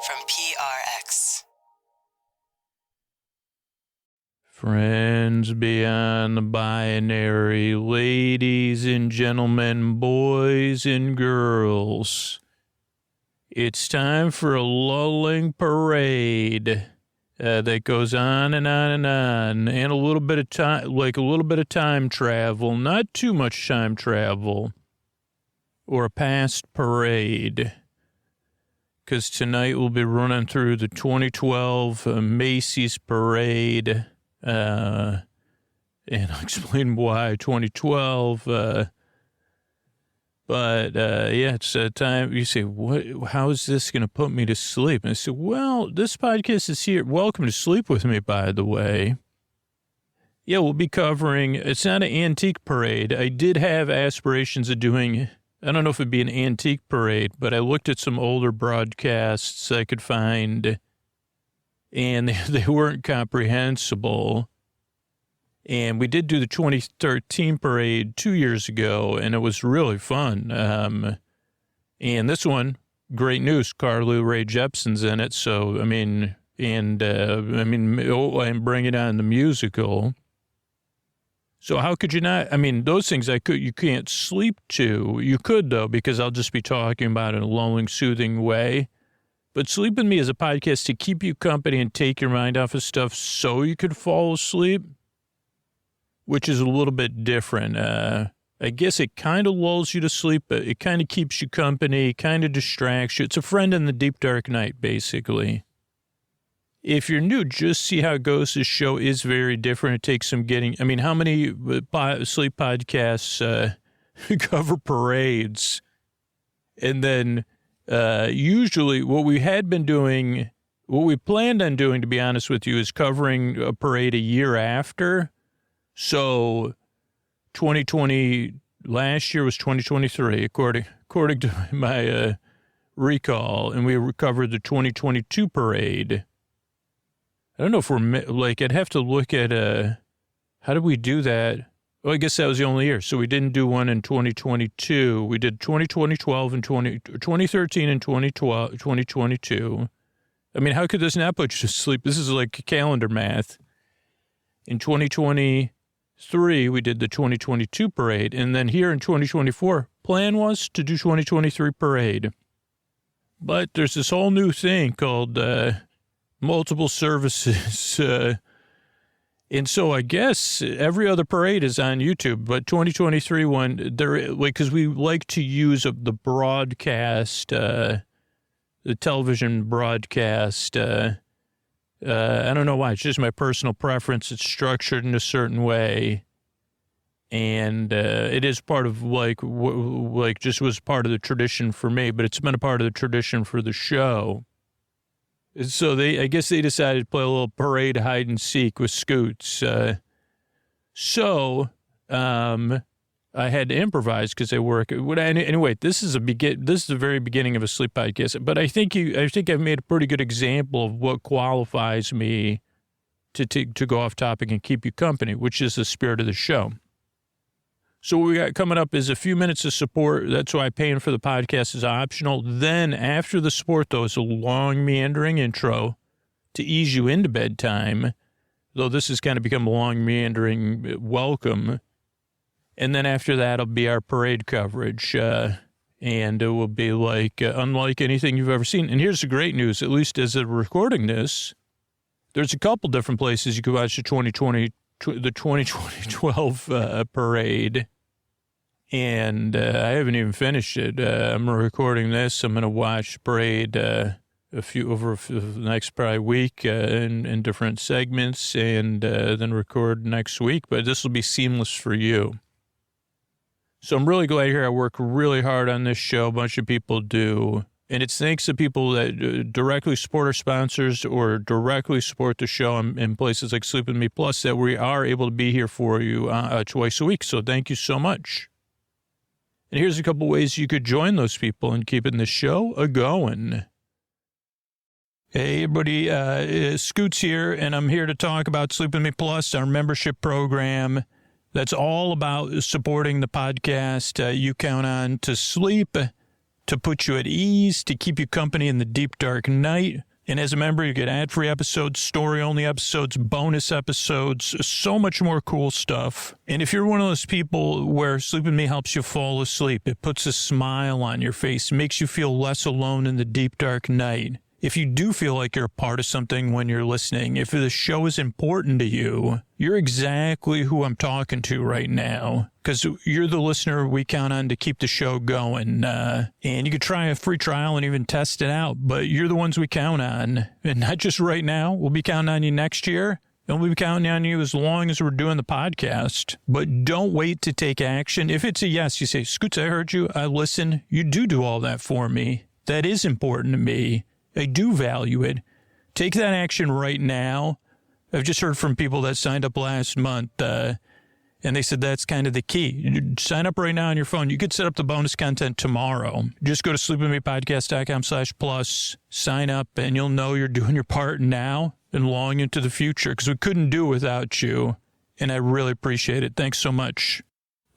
from PRX. Friends beyond the binary, ladies and gentlemen, boys and girls, it's time for a lulling parade that goes on and on and on, and a little bit of time, like a little bit of time travel, not too much time travel, or a past parade. Because tonight we'll be running through the 2012 Macy's parade. And I'll explain why 2012. Yeah, it's time. You say, what? How is this going to put me to sleep? And I said, well, this podcast is here. Welcome to Sleep With Me, by the way. Yeah, we'll be covering, it's not an antique parade. I did have aspirations of doing, I don't know if it'd be an antique parade, but I looked at some older broadcasts I could find, and they weren't comprehensible. And we did do the 2013 parade 2 years ago, and it was really fun. And this one, great news, Carly Rae Jepsen's in it. So, I'm bringing on the musical. So how could you not? I mean, those things you can't sleep to. You could, though, because I'll just be talking about it in a lulling, soothing way. But Sleep With Me is a podcast to keep you company and take your mind off of stuff so you could fall asleep, which is a little bit different. I guess it kind of lulls you to sleep, but it kind of keeps you company, kind of distracts you. It's a friend in the deep, dark night, basically. If you're new, just see how it goes. This show is very different. It takes some getting. I mean, how many sleep podcasts cover parades? And then usually what we planned on doing, to be honest with you, is covering a parade a year after. So 2020, last year was 2023, according to my recall, and we covered the 2022 parade. I don't know if I'd have to look at, how did we do that? Well, I guess that was the only year. So we didn't do one in 2022. We did 2012 and 2013 and 2022. I mean, how could this not put you to sleep? This is like calendar math. In 2023, we did the 2022 parade. And then here in 2024, plan was to do 2023 parade. But there's this whole new thing called multiple services. And so I guess every other parade is on YouTube, but 2023 one, because we like to use the broadcast, the television broadcast. I don't know why. It's just my personal preference. It's structured in a certain way. And it is part of just was part of the tradition for me, but it's been a part of the tradition for the show. So I guess they decided to play a little parade hide and seek with Scoots. I had to improvise because I work. Anyway, this is the very beginning of a sleep podcast. But I think I've made a pretty good example of what qualifies me to go off topic and keep you company, which is the spirit of the show. So what we got coming up is a few minutes of support. That's why paying for the podcast is optional. Then after the support, though, is a long, meandering intro to ease you into bedtime, though this has kind of become a long, meandering welcome. And then after that, it'll be our parade coverage, and it will be like unlike anything you've ever seen. And here's the great news, at least as of recording this, there's a couple different places you can watch the 2012 parade. And I haven't even finished it. I'm recording this. I'm going to watch the parade over the next probably week in different segments, and then record next week. But this will be seamless for you. So I'm really glad here. I work really hard on this show. A bunch of people do. And it's thanks to people that directly support our sponsors or directly support the show in places like Sleep With Me Plus that we are able to be here for you twice a week. So thank you so much. And here's a couple ways you could join those people in keeping the show a-going. Hey, everybody, Scoots here, and I'm here to talk about Sleep With Me Plus, our membership program that's all about supporting the podcast you count on to sleep. to put you at ease, to keep you company in the deep, dark night. And as a member, you get ad-free episodes, story-only episodes, bonus episodes, so much more cool stuff. And if you're one of those people where Sleep With Me helps you fall asleep, it puts a smile on your face, makes you feel less alone in the deep, dark night. If you do feel like you're a part of something when you're listening, if the show is important to you, you're exactly who I'm talking to right now, because you're the listener we count on to keep the show going. And you could try a free trial and even test it out, but you're the ones we count on. And not just right now. We'll be counting on you next year. And we'll be counting on you as long as we're doing the podcast. But don't wait to take action. If it's a yes, you say, Scoots, I heard you. I listen. You do all that for me. That is important to me. I do value it. Take that action right now. I've just heard from people that signed up last month, and they said that's kind of the key. You sign up right now on your phone. You could set up the bonus content tomorrow. Just go to sleepwithmepodcast.com/plus, sign up, and you'll know you're doing your part now and long into the future, because we couldn't do it without you, and I really appreciate it. Thanks so much.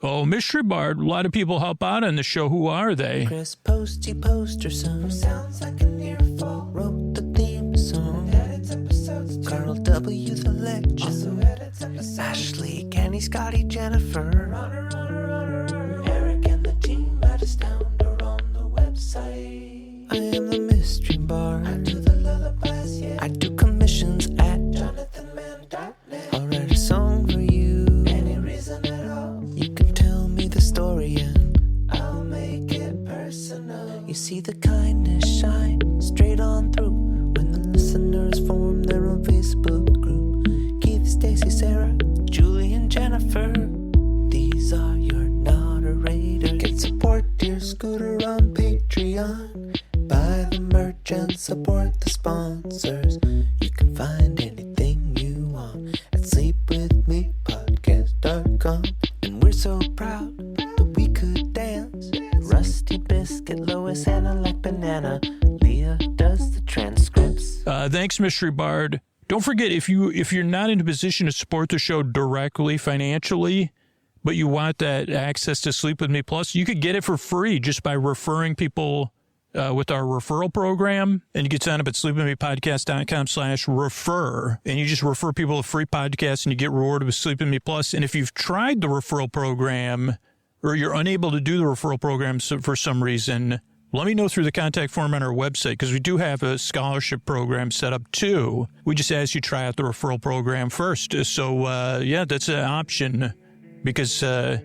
Oh, Mystery Bard, a lot of people help out on the show. Who are they? Chris Posty Poster Son sounds like an earful. Wrote the theme song. Edits episodes too. Carl W. the Legend. Also edits episodes. Ashley, Kenny, Scotty, Jennifer. Runner. Eric and the team at Astound are on the website. I am the Mystery Bard. I do the lullabies, yeah. I do commissions at JonathanMann.net. I'll write a song for you. Any reason at all. You can tell me the story and I'll make it personal. You see the kindness shine straight on through when the listeners form their own Facebook group. Keith, Stacy, Sarah, Julie, and Jennifer. These are your moderators. Get support dear Scooter on Patreon. Buy the merch and support the sponsors. You can find anything you want at sleepwithmepodcast.com. And we're so proud that we could dance. Rusty Biscuit, Lois, Anna like banana. Leah does the transcripts. Thanks, Mystery Bard. Don't forget, if you're not in a position to support the show directly financially, but you want that access to Sleep With Me Plus, you could get it for free just by referring people with our referral program. And you can sign up at sleepwithmepodcast.com/refer. And you just refer people to free podcasts and you get rewarded with Sleep With Me Plus. And if you've tried the referral program or you're unable to do the referral program for some reason, let me know through the contact form on our website, because we do have a scholarship program set up too. We just ask you try out the referral program first. So, yeah, that's an option because, if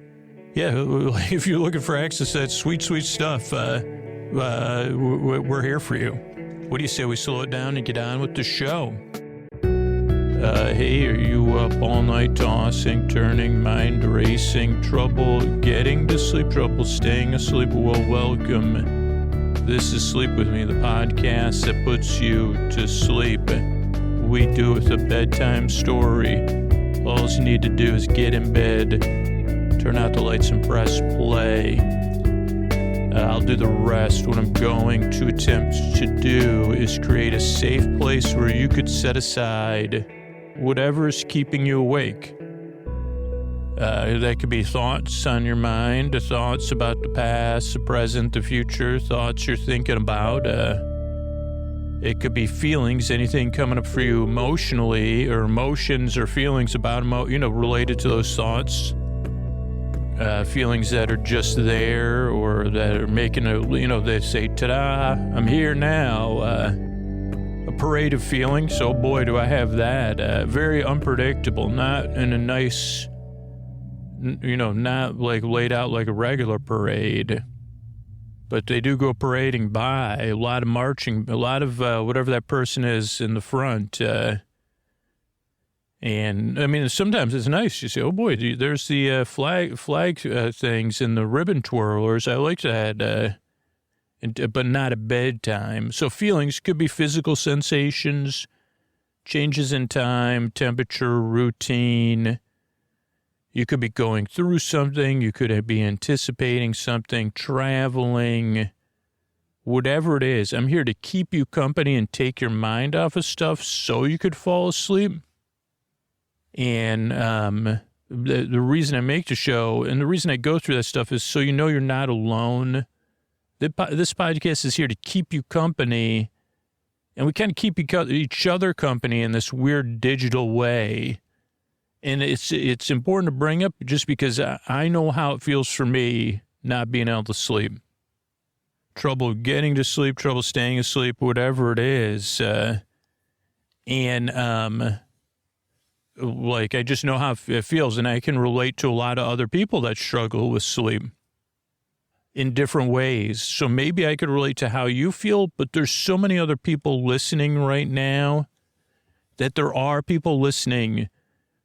you're looking for access to that sweet, sweet stuff, we're here for you. What do you say we slow it down and get on with the show? Hey, are you up all night tossing, turning, mind racing, trouble getting to sleep, trouble staying asleep? Well, welcome. This is Sleep With Me, the podcast that puts you to sleep. We do it with a bedtime story. All you need to do is get in bed, turn out the lights and press play. I'll do the rest. What I'm going to attempt to do is create a safe place where you could set aside whatever's keeping you awake. That could be thoughts on your mind, thoughts about the past, the present, the future, thoughts you're thinking about. It could be feelings, anything coming up for you emotionally, or emotions or feelings about, related to those thoughts. Feelings that are just there or that are making they say, ta-da, I'm here now. A parade of feelings. Oh boy, do I have that. Very unpredictable, not in a nice, not like laid out like a regular parade. But they do go parading by, a lot of marching, a lot of whatever that person is in the front. And, I mean, sometimes it's nice. You say, oh, boy, there's the flag things and the ribbon twirlers. I like that, but not at bedtime. So feelings could be physical sensations, changes in time, temperature, routine. You could be going through something. You could be anticipating something, traveling, whatever it is. I'm here to keep you company and take your mind off of stuff so you could fall asleep. And the reason I make the show and the reason I go through that stuff is so you're not alone. This podcast is here to keep you company, and we kind of keep each other company in this weird digital way. And it's important to bring up just because I know how it feels for me not being able to sleep. Trouble getting to sleep, trouble staying asleep, whatever it is. Like, I just know how it feels, and I can relate to a lot of other people that struggle with sleep in different ways. So maybe I could relate to how you feel, but there's so many other people listening right now that there are people listening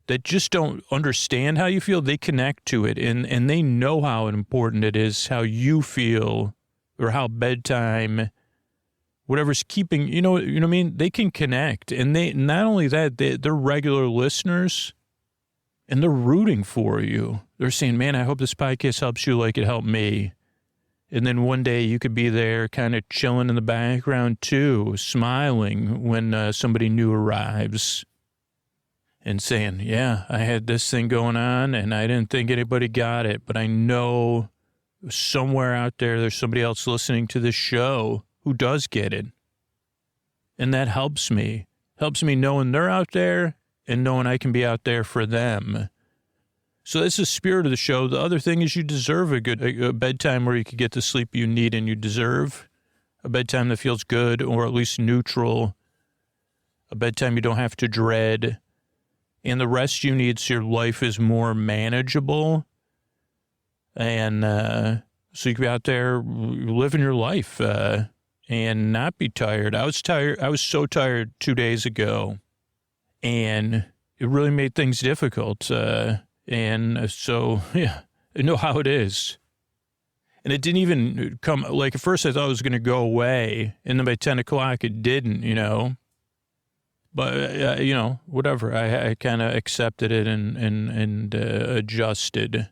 that just don't understand how you feel. They connect to it, and they know how important it is, how you feel, or how bedtime, whatever's keeping, you know what I mean? They can connect. And they, not only that, they're regular listeners, and they're rooting for you. They're saying, man, I hope this podcast helps you like it helped me. And then one day you could be there kind of chilling in the background too, smiling when somebody new arrives and saying, yeah, I had this thing going on and I didn't think anybody got it, but I know somewhere out there there's somebody else listening to this show who does get it. And that helps me knowing they're out there and knowing I can be out there for them. So that's the spirit of the show. The other thing is you deserve a bedtime where you can get the sleep you need, and you deserve a bedtime that feels good or at least neutral, a bedtime you don't have to dread, and the rest you need so your life is more manageable, and so you can be out there living your life and not be tired. I was tired. I was so tired 2 days ago, and it really made things difficult. And so, yeah, I know how it is. And it didn't even come, like, at first I thought it was going to go away. And then by 10 o'clock, it didn't, But, whatever. I kind of accepted it and adjusted.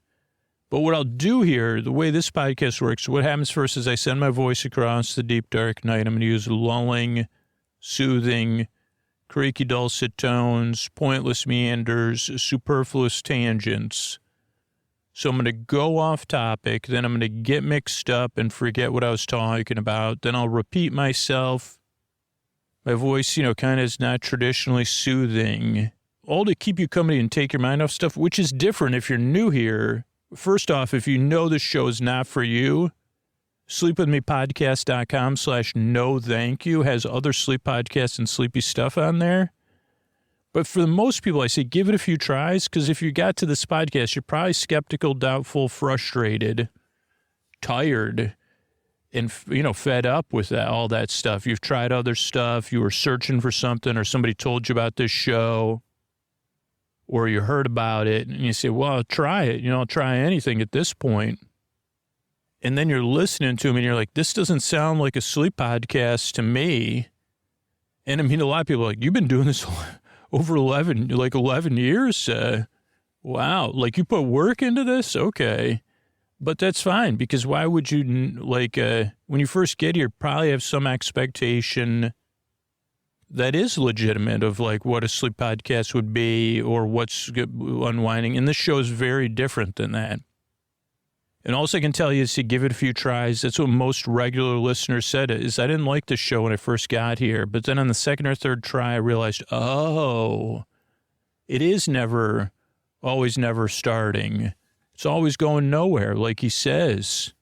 But what I'll do here, the way this podcast works, what happens first is I send my voice across the deep, dark night. I'm going to use lulling, soothing, creaky dulcet tones, pointless meanders, superfluous tangents. So I'm going to go off topic, then I'm going to get mixed up and forget what I was talking about. Then I'll repeat myself. My voice, kind of is not traditionally soothing. All to keep you company and take your mind off stuff, which is different if you're new here. First off, if you know this show is not for you, sleepwithmepodcast.com/no thank you has other sleep podcasts and sleepy stuff on there. But for the most people, I say give it a few tries, because if you got to this podcast, you're probably skeptical, doubtful, frustrated, tired, and, fed up with all that stuff. You've tried other stuff. You were searching for something, or somebody told you about this show, or you heard about it, and you say, well, I'll try it. I'll try anything at this point. And then you're listening to them and you're like, this doesn't sound like a sleep podcast to me. And I mean, a lot of people are like, you've been doing this over 11 years. Wow. Like, you put work into this? Okay. But that's fine, because why would you, when you first get here, probably have some expectation that is legitimate of what a sleep podcast would be or what's unwinding. And this show is very different than that. And all I can tell you is to give it a few tries. That's what most regular listeners said, is I didn't like the show when I first got here. But then on the second or third try, I realized, it is always never starting. It's always going nowhere, like he says.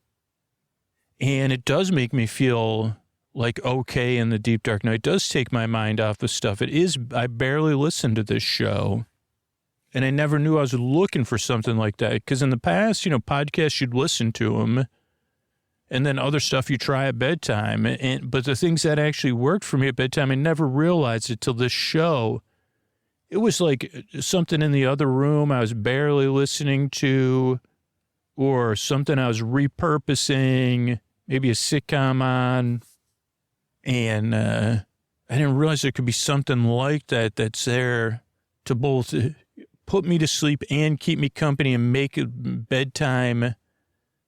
And it does make me feel okay in the deep dark night. It does take my mind off the stuff. I barely listen to this show. And I never knew I was looking for something like that. Because in the past, podcasts, you'd listen to them. And then other stuff you try at bedtime. But the things that actually worked for me at bedtime, I never realized it till this show. It was like something in the other room I was barely listening to. Or something I was repurposing. Maybe a sitcom on. And I didn't realize there could be something like that that's there to both put me to sleep and keep me company and make bedtime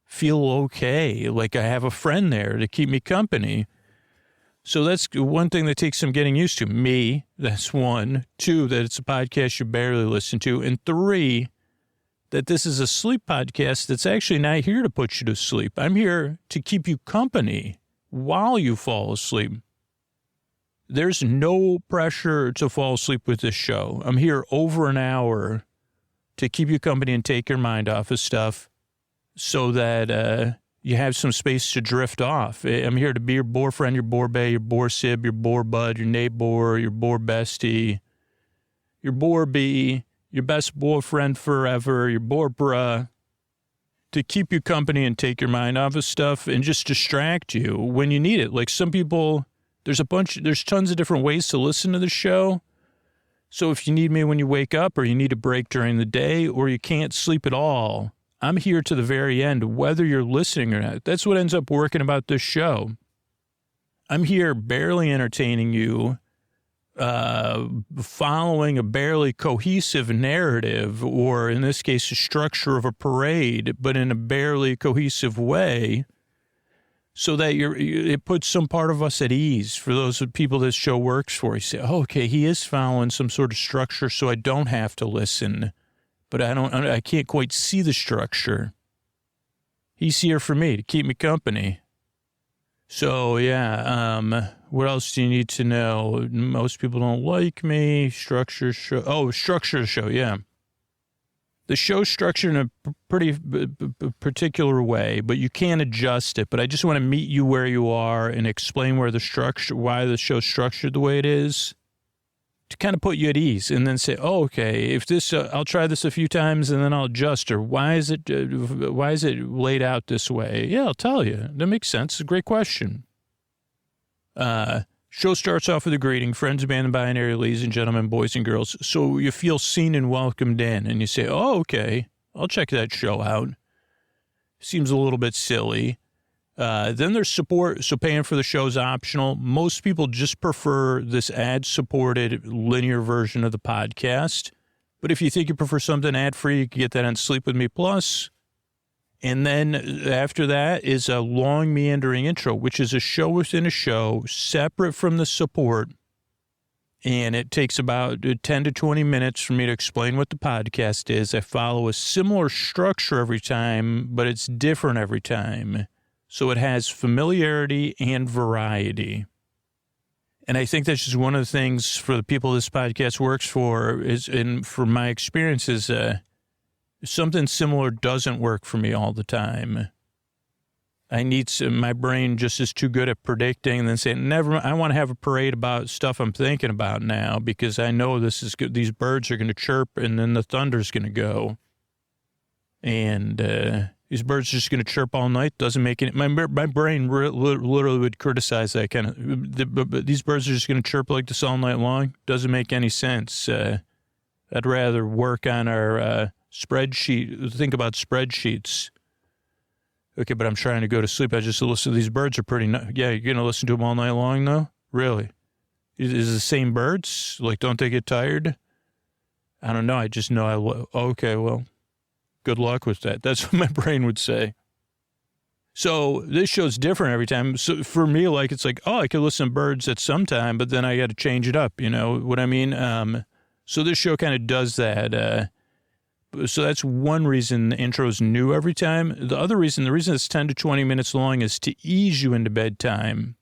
feel okay. Like I have a friend there to keep me company. So that's one thing that takes some getting used to. Me, that's one. Two, that it's a podcast you barely listen to. And three, that this is a sleep podcast that's actually not here to put you to sleep. I'm here to keep you company while you fall asleep. There's no pressure to fall asleep with this show. I'm here over an hour to keep you company and take your mind off of stuff so that you have some space to drift off. I'm here to be your boyfriend, your boy, your boy sib, your boy bud, your neighbor, your boy bestie, your boy bee, your best boyfriend forever, your boy bruh, to keep you company and take your mind off of stuff and just distract you when you need it. Like some people, there's tons of different ways to listen to the show. So if you need me when you wake up or you need a break during the day or you can't sleep at all, I'm here to the very end, whether you're listening or not. That's what ends up working about this show. I'm here barely entertaining you, following a barely cohesive narrative, or in this case, the structure of a parade, but in a barely cohesive way, so that it puts some part of us at ease for those people this show works for. You say, oh, okay, he is following some sort of structure, so I don't have to listen. But I can't quite see the structure. He's here for me to keep me company. So, yeah, what else do you need to know? Most people don't like me. Structure of the show, yeah. The show's structured in a pretty particular way, but you can adjust it. But I just want to meet you where you are and explain why the show's structured the way it is, to kind of put you at ease, and then say, oh, okay, if this, I'll try this a few times and then I'll adjust, or why is it laid out this way? Yeah, I'll tell you. That makes sense. It's a great question. Show starts off with a greeting, friends, band, and binary, ladies and gentlemen, boys and girls. So you feel seen and welcomed in, and you say, oh, okay, I'll check that show out. Seems a little bit silly. Then there's support, so paying for the show is optional. Most people just prefer this ad-supported linear version of the podcast. But if you think you prefer something ad-free, you can get that on Sleep With Me Plus. And then after that is a long meandering intro, which is a show within a show, separate from the support. And it takes about 10 to 20 minutes for me to explain what the podcast is. I follow a similar structure every time, but it's different every time. So it has familiarity and variety. And I think that's just one of the things for the people this podcast works for and from my experience is something similar doesn't work for me all the time. My brain just is too good at predicting and then saying, I want to have a parade about stuff I'm thinking about now because I know this is good. These birds are going to chirp and then the thunder's going to go. And, these birds are just going to chirp all night. Doesn't make any. My brain literally would criticize that kind of. These birds are just going to chirp like this all night long. Doesn't make any sense. I'd rather work on our spreadsheet. Think about spreadsheets. Okay, but I'm trying to go to sleep. I just listen. These birds are pretty. Yeah, you're going to listen to them all night long, though. Really? Is it the same birds? Like, don't they get tired? I don't know. I just know okay, well. Good luck with that. That's what my brain would say. So this show's different every time. So for me, like, it's like, oh, I could listen to birds at some time, but then I got to change it up. You know what I mean? So this show kind of does that. So that's one reason the intro is new every time. The reason it's 10 to 20 minutes long is to ease you into bedtime.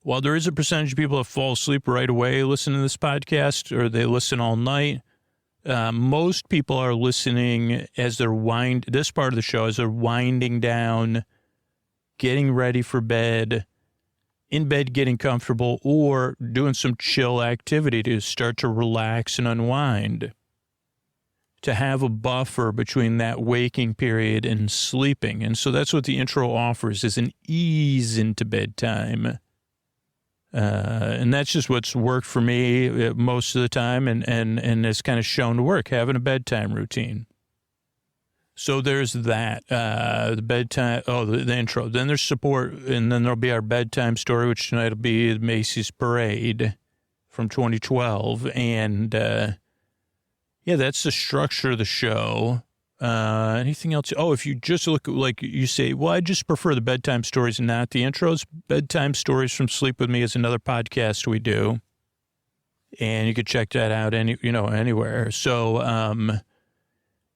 While there is a percentage of people that fall asleep right away listening to this podcast, or they listen all night, most people are listening as they're this part of the show, as they're winding down, getting ready for bed, in bed getting comfortable, or doing some chill activity to start to relax and unwind. To have a buffer between that waking period and sleeping. And so that's what the intro offers, is an ease into bedtime. And that's just what's worked for me most of the time and it's kind of shown to work, having a bedtime routine. So there's that, the bedtime, the intro. Then there's support, and then there'll be our bedtime story, which tonight will be Macy's Parade from 2012. And, yeah, that's the structure of the show. Anything else? Oh, if you just look, like you say, well, I just prefer the bedtime stories and not the intros. Bedtime Stories from Sleep With Me is another podcast we do. And you could check that out anywhere. So,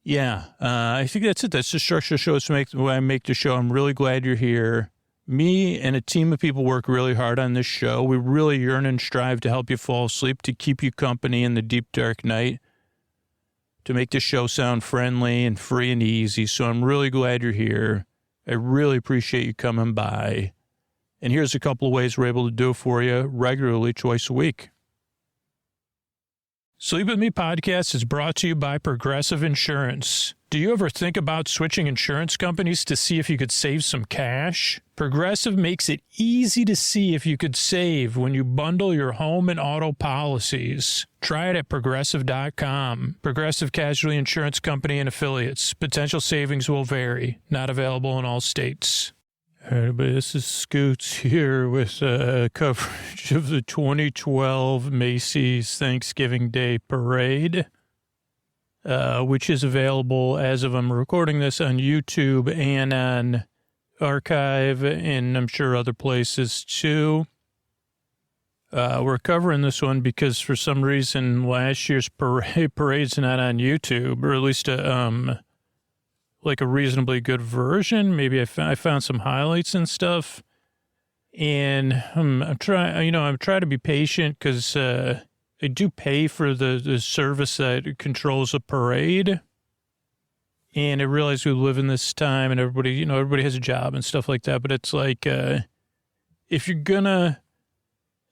Yeah, I think that's it. That's the structure of the show. It's why I make the show. I'm really glad you're here. Me and a team of people work really hard on this show. We really yearn and strive to help you fall asleep, to keep you company in the deep, dark night, to make the show sound friendly and free and easy. So I'm really glad you're here. I really appreciate you coming by. And here's a couple of ways we're able to do it for you regularly, twice a week. Sleep With Me podcast is brought to you by Progressive Insurance. Do you ever think about switching insurance companies to see if you could save some cash? Progressive makes it easy to see if you could save when you bundle your home and auto policies. Try it at Progressive.com. Progressive Casualty Insurance Company and Affiliates. Potential savings will vary. Not available in all states. All right, everybody, this is Scoots here with coverage of the 2012 Macy's Thanksgiving Day Parade, which is available as of I'm recording this on YouTube and on Archive, and I'm sure other places too. We're covering this one because for some reason last year's parade's not on YouTube, or at least like a reasonably good version. Maybe I found some highlights and stuff. And I'm trying to be patient because I do pay for the service that controls a parade. And I realize we live in this time and everybody has a job and stuff like that. But it's like, if you're gonna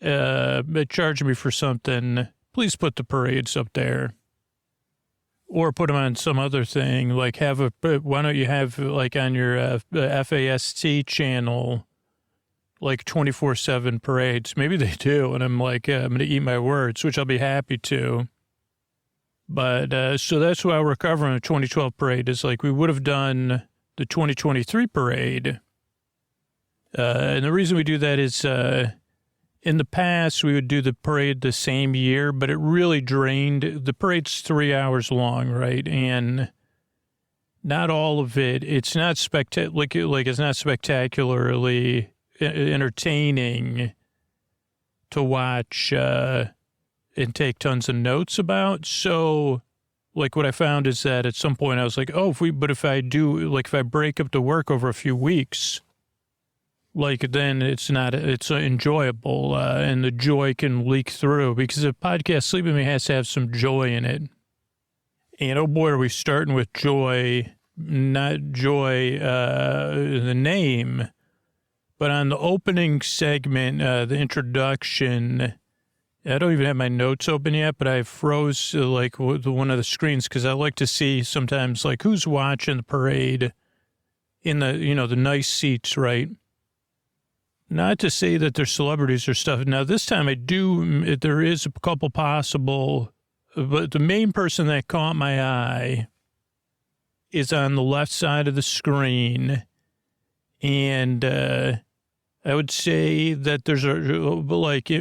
charge me for something, please put the parades up there. Or put them on some other thing, like why don't you have like on your FAST channel, like 24/7 parades? Maybe they do. And I'm like, I'm going to eat my words, which I'll be happy to. But so that's why we're covering the 2012 parade is like we would have done the 2023 parade. And the reason we do that is, in the past, we would do the parade the same year, but it really drained. The parade's 3 hours long, right? And not all of it. It's not it's not spectacularly entertaining to watch and take tons of notes about. So, like, what I found is that at some point I was like, if I break up the work over a few weeks, like, then it's enjoyable, and the joy can leak through, because a podcast, Sleep With Me, has to have some joy in it. And oh boy, are we starting with joy, not joy, the name, but on the opening segment, the introduction, I don't even have my notes open yet, but I froze like one of the screens because I like to see sometimes like who's watching the parade in the, the nice seats, right? Not to say that they're celebrities or stuff. Now, this time there is a couple possible, but the main person that caught my eye is on the left side of the screen. And I would say that there's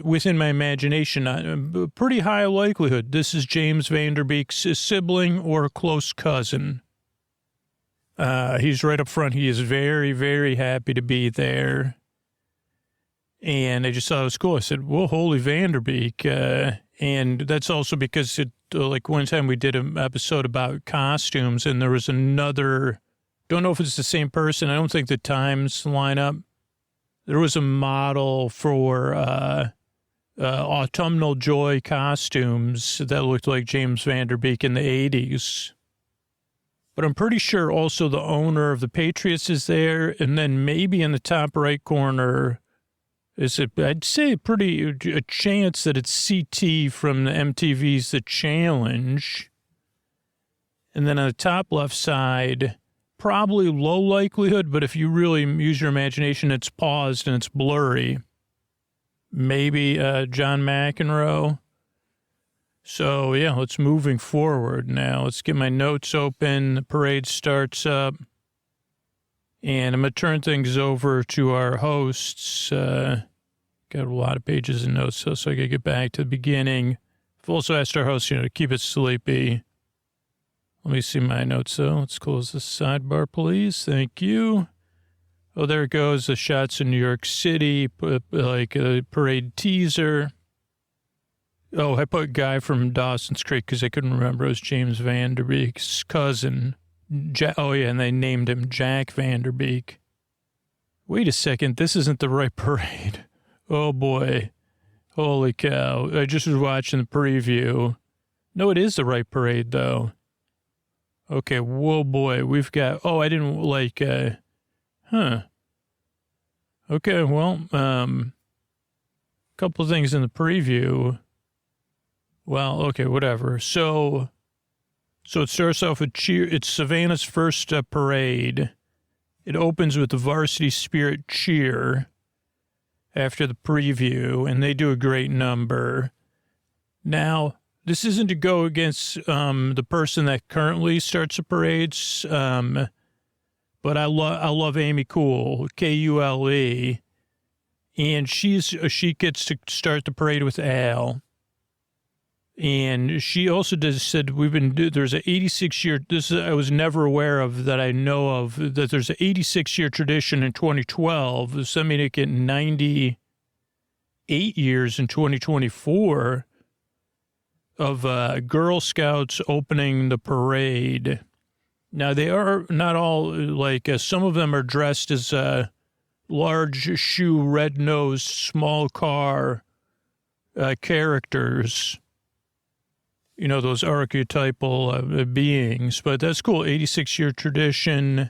within my imagination, a pretty high likelihood this is James Vanderbeek's sibling or a close cousin. He's right up front. He is very, very happy to be there. And I just thought it was cool. I said, well, holy Vanderbeek. And that's also because one time we did an episode about costumes and there was another, don't know if it's the same person. I don't think the times line up. There was a model for autumnal joy costumes that looked like James Vanderbeek in the 80s. But I'm pretty sure also the owner of the Patriots is there. And then maybe in the top right corner, I'd say a chance that it's CT from the MTV's The Challenge. And then on the top left side, probably low likelihood, but if you really use your imagination, it's paused and it's blurry. Maybe John McEnroe. So, yeah, let's moving forward now. Let's get my notes open. The parade starts up. And I'm going to turn things over to our hosts. Got a lot of pages and notes, so I can get back to the beginning. I've also asked our hosts, to keep it sleepy. Let me see my notes, though. Let's close the sidebar, please. Thank you. Oh, there it goes. The shots in New York City, like a parade teaser. Oh, I put guy from Dawson's Creek because I couldn't remember. It was James Vanderbeek's cousin. Oh, yeah, and they named him Jack Vanderbeek. Wait a second. This isn't the right parade. Oh, boy. Holy cow. I just was watching the preview. No, it is the right parade, though. Okay, whoa, boy. We've got... Oh, I didn't like... Okay, well, couple things in the preview... Well, okay, whatever. So it starts off with cheer. It's Savannah's first parade. It opens with the Varsity Spirit cheer after the preview, and they do a great number. Now, this isn't to go against the person that currently starts the parades, but I love Amy Cool, Kule, and she gets to start the parade with Al. And she also said there's an 86-year, I was never aware of that I know of, that there's an 86-year tradition in 2012. So I mean, it get 98 years in 2024 of Girl Scouts opening the parade. Now, they are not all, like, some of them are dressed as large shoe, red-nosed, small car characters. You know, those archetypal beings. But that's cool. 86-year tradition.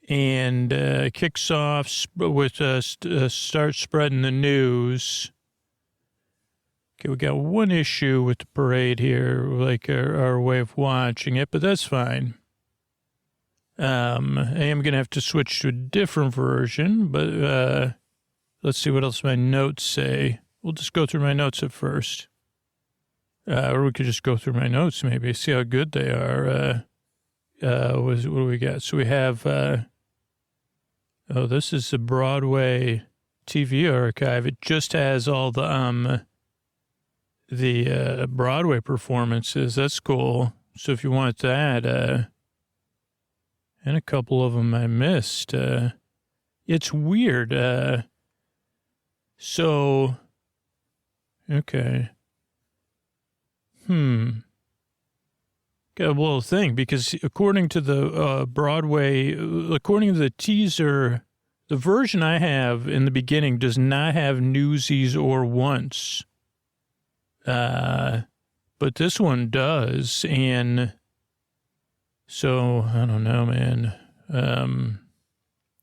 And kicks off with start spreading the news. Okay, we got one issue with the parade here, like our way of watching it, but that's fine. I am going to have to switch to a different version, but let's see what else my notes say. We'll just go through my notes at first. Or we could just go through my notes, maybe, see how good they are. What do we got? So we have, this is the Broadway TV archive. It just has all the Broadway performances. That's cool. So if you want that, and a couple of them I missed. It's weird. Okay. Got a little thing, because according to the Broadway, according to the teaser, the version I have in the beginning does not have Newsies or Once. But this one does, and so, I don't know, man.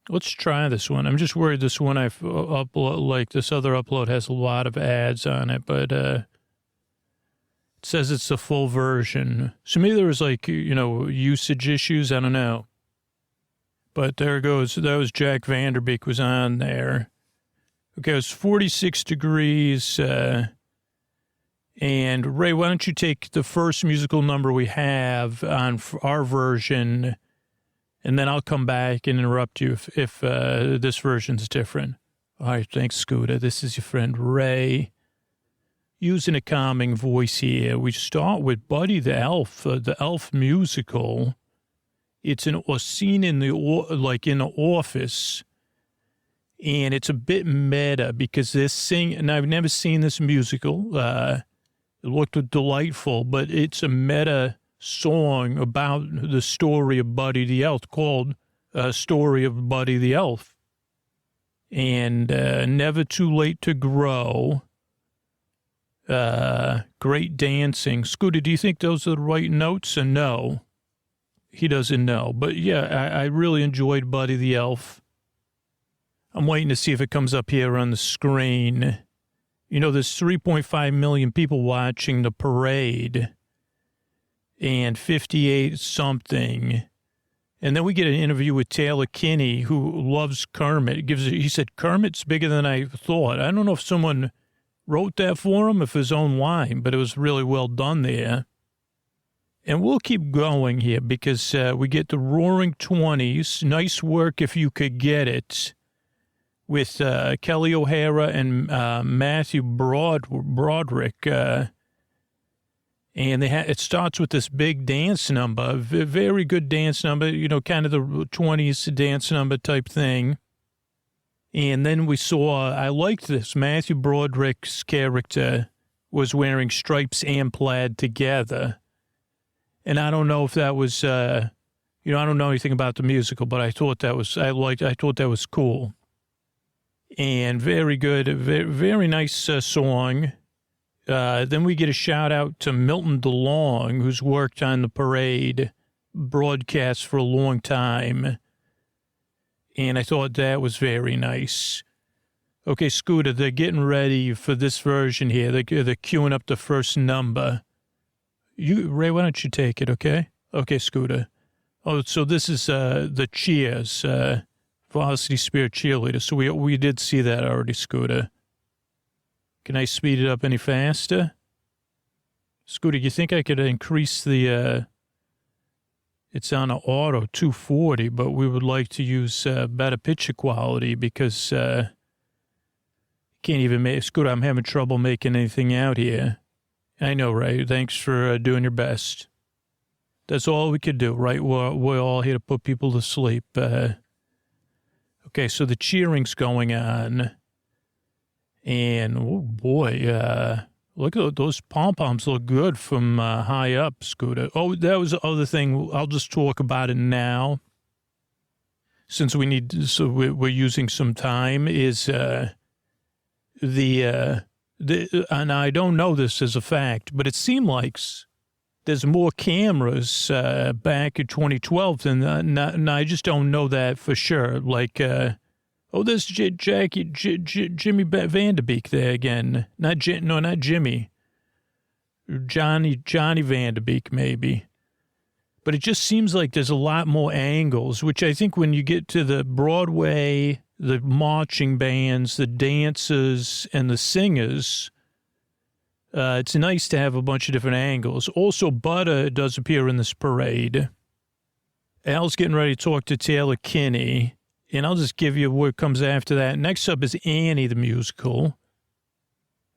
Let's try this one. I'm just worried this one I've upload, like this other upload has a lot of ads on it, but it says it's the full version. So maybe there was like, usage issues. I don't know. But there it goes. That was Jack Vanderbeek was on there. Okay, it was 46 degrees. And Ray, why don't you take the first musical number we have on our version, and then I'll come back and interrupt you if this version's different. All right, thanks, Scooter. This is your friend Ray. Using a calming voice here, we start with Buddy the Elf, the Elf musical. It's a scene in the office, and it's a bit meta because and I've never seen this musical. It looked delightful, but it's a meta song about the story of Buddy the Elf called Story of Buddy the Elf. And Never Too Late to Grow. Great dancing. Scooter, do you think those are the right notes? And no, he doesn't know. But yeah, I really enjoyed Buddy the Elf. I'm waiting to see if it comes up here on the screen. There's 3.5 million people watching the parade and 58 something. And then we get an interview with Taylor Kinney, who loves Kermit. He said, Kermit's bigger than I thought. I don't know if someone wrote that for him, if his own line, but it was really well done there. And we'll keep going here because we get the Roaring 20s. Nice work if you could get it. With Kelly O'Hara and Matthew Broderick. And it starts with this big dance number, a very good dance number, kind of the 20s dance number type thing. And then we saw, I liked this, Matthew Broderick's character was wearing stripes and plaid together. And I don't know if that was, I don't know anything about the musical, but I thought that was cool. And very good, very, very nice song. Then we get a shout out to Milton DeLong, who's worked on the parade broadcast for a long time. And I thought that was very nice. Okay, Scooter, they're getting ready for this version here. They're queuing up the first number. Ray, why don't you take it, okay? Okay, Scooter. Oh, so this is the Cheers, Varsity Spirit Cheerleader. So we did see that already, Scooter. Can I speed it up any faster? Scooter, you think I could increase the, it's on an auto 240, but we would like to use better picture quality because can't even make, Scooter, I'm having trouble making anything out here. I know, Ray. Thanks for doing your best. That's all we could do, right? We're all here to put people to sleep. Okay, so the cheering's going on. And, oh, boy, look at those pom-poms look good from high up, Scooter. Oh, that was the other thing. I'll just talk about it now. Since we're using some time, is and I don't know this as a fact, but it seemed like there's more cameras back in 2012 than and I just don't know that for sure. Like, there's Jimmy Vanderbeek there again. Not Jimmy. Johnny Vanderbeek, maybe. But it just seems like there's a lot more angles, which I think when you get to the Broadway, the marching bands, the dancers, and the singers, it's nice to have a bunch of different angles. Also, Butter does appear in this parade. Al's getting ready to talk to Taylor Kinney, and I'll just give you what comes after that. Next up is Annie the musical.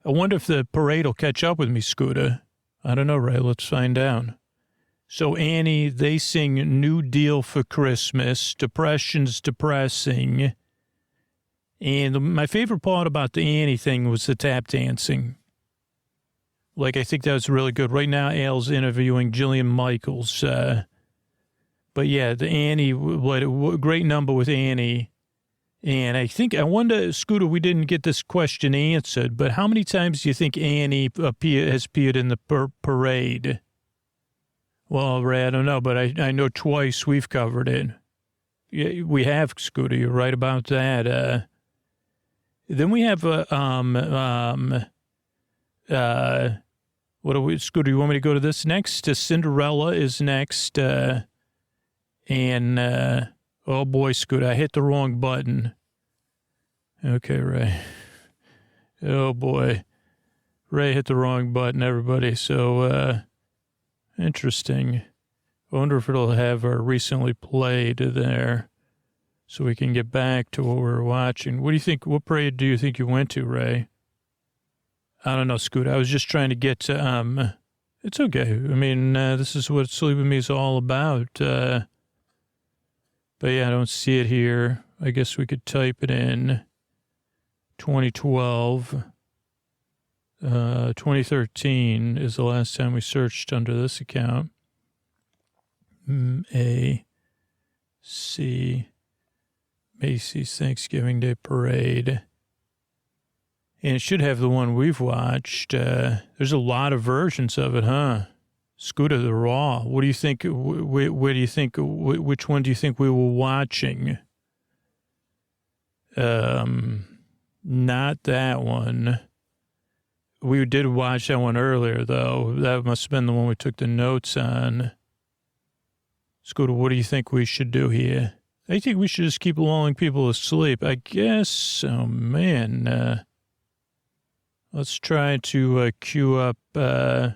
I wonder if the parade will catch up with me, Scooter. I don't know, Ray. Let's find out. So Annie, they sing New Deal for Christmas, Depression's Depressing. And my favorite part about the Annie thing was the tap dancing. Like, I think that was really good. Right now, Al's interviewing Jillian Michaels. But yeah, the Annie, what a great number with Annie. And I wonder, Scooter, we didn't get this question answered, but how many times do you think Annie has appeared in the parade? Well, Ray, I don't know, but I know twice we've covered it. Yeah, we have, Scooter. You're right about that. Then we have what do we, Scooter? You want me to go to this next? Cinderella is next, oh boy, Scooter, I hit the wrong button. Okay, Ray. Oh boy, Ray hit the wrong button, everybody. So. Interesting. I wonder if it'll have our recently played there so we can get back to what we're watching. What do you think? What parade do you think you went to, Ray? I don't know, Scoot. I was just trying to get to, it's okay. I mean, this is what Sleep With Me is all about. But yeah, I don't see it here. I guess we could type it in. 2012. 2013 is the last time we searched under this account. Macy's Thanksgiving Day Parade. And it should have the one we've watched. There's a lot of versions of it, huh? Scooter the Raw. What do you think? Where do you think? Which one do you think we were watching? Not that one. We did watch that one earlier, though. That must have been the one we took the notes on. Scooter, what do you think we should do here? I think we should just keep lulling people to sleep. I guess, oh, man. Let's try to queue up the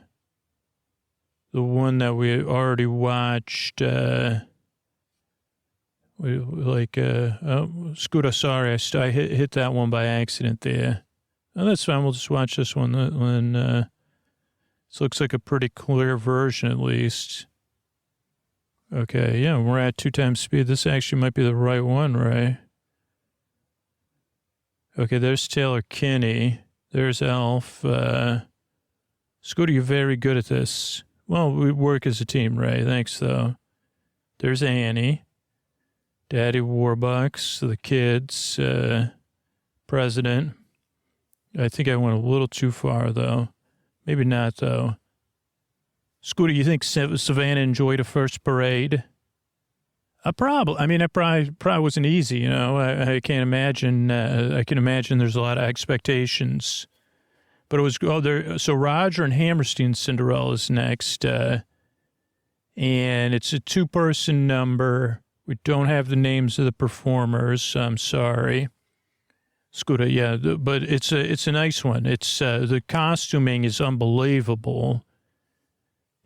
one that we already watched. Scooter, sorry, I hit that one by accident there. Oh, that's fine. We'll just watch this one. This looks like a pretty clear version, at least. Okay, yeah, we're at 2 times speed. This actually might be the right one, right? Okay, there's Taylor Kinney. There's Elf. Scooter, you're very good at this. Well, we work as a team, Ray. Thanks, though. There's Annie. Daddy Warbucks, the kids, president. I think I went a little too far, though. Maybe not, though. Scooter, you think Savannah enjoyed a first parade? It probably wasn't easy, you know. I can't imagine. I can imagine there's a lot of expectations. But it was, so Roger and Hammerstein's Cinderella's next. And it's a 2-person number. We don't have the names of the performers. I'm sorry. Scooter, yeah, but it's a nice one. It's the costuming is unbelievable,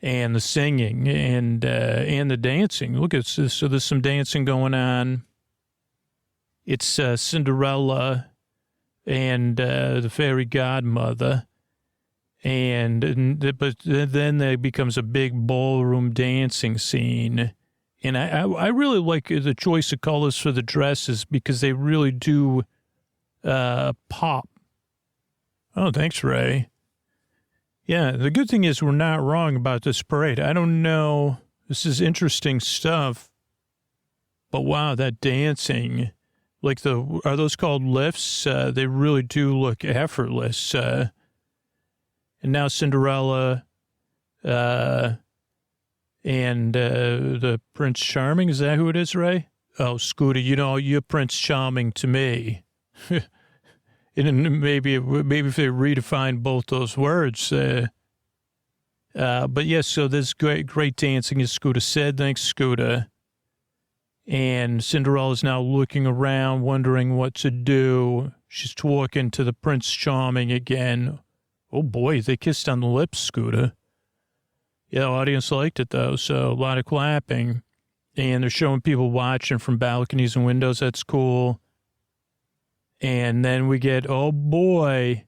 and the singing and the dancing. Look at this. So there's some dancing going on. It's Cinderella and the fairy godmother, but then there becomes a big ballroom dancing scene. And I really like the choice of colors for the dresses because they really do pop. Oh, thanks, Ray. Yeah, the good thing is we're not wrong about this parade. I don't know. This is interesting stuff. But wow, that dancing, are those called lifts? They really do look effortless. And now Cinderella and the Prince Charming, is that who it is, Ray? Oh, Scooter, you're Prince Charming to me. And maybe if they redefine both those words. But yes, so there's great dancing, as Scooter said. Thanks, Scooter. And Cinderella's now looking around, wondering what to do. She's talking to the Prince Charming again. Oh, boy, they kissed on the lips, Scooter. Yeah, the audience liked it, though, so a lot of clapping. And they're showing people watching from balconies and windows. That's cool. And then we get, oh, boy,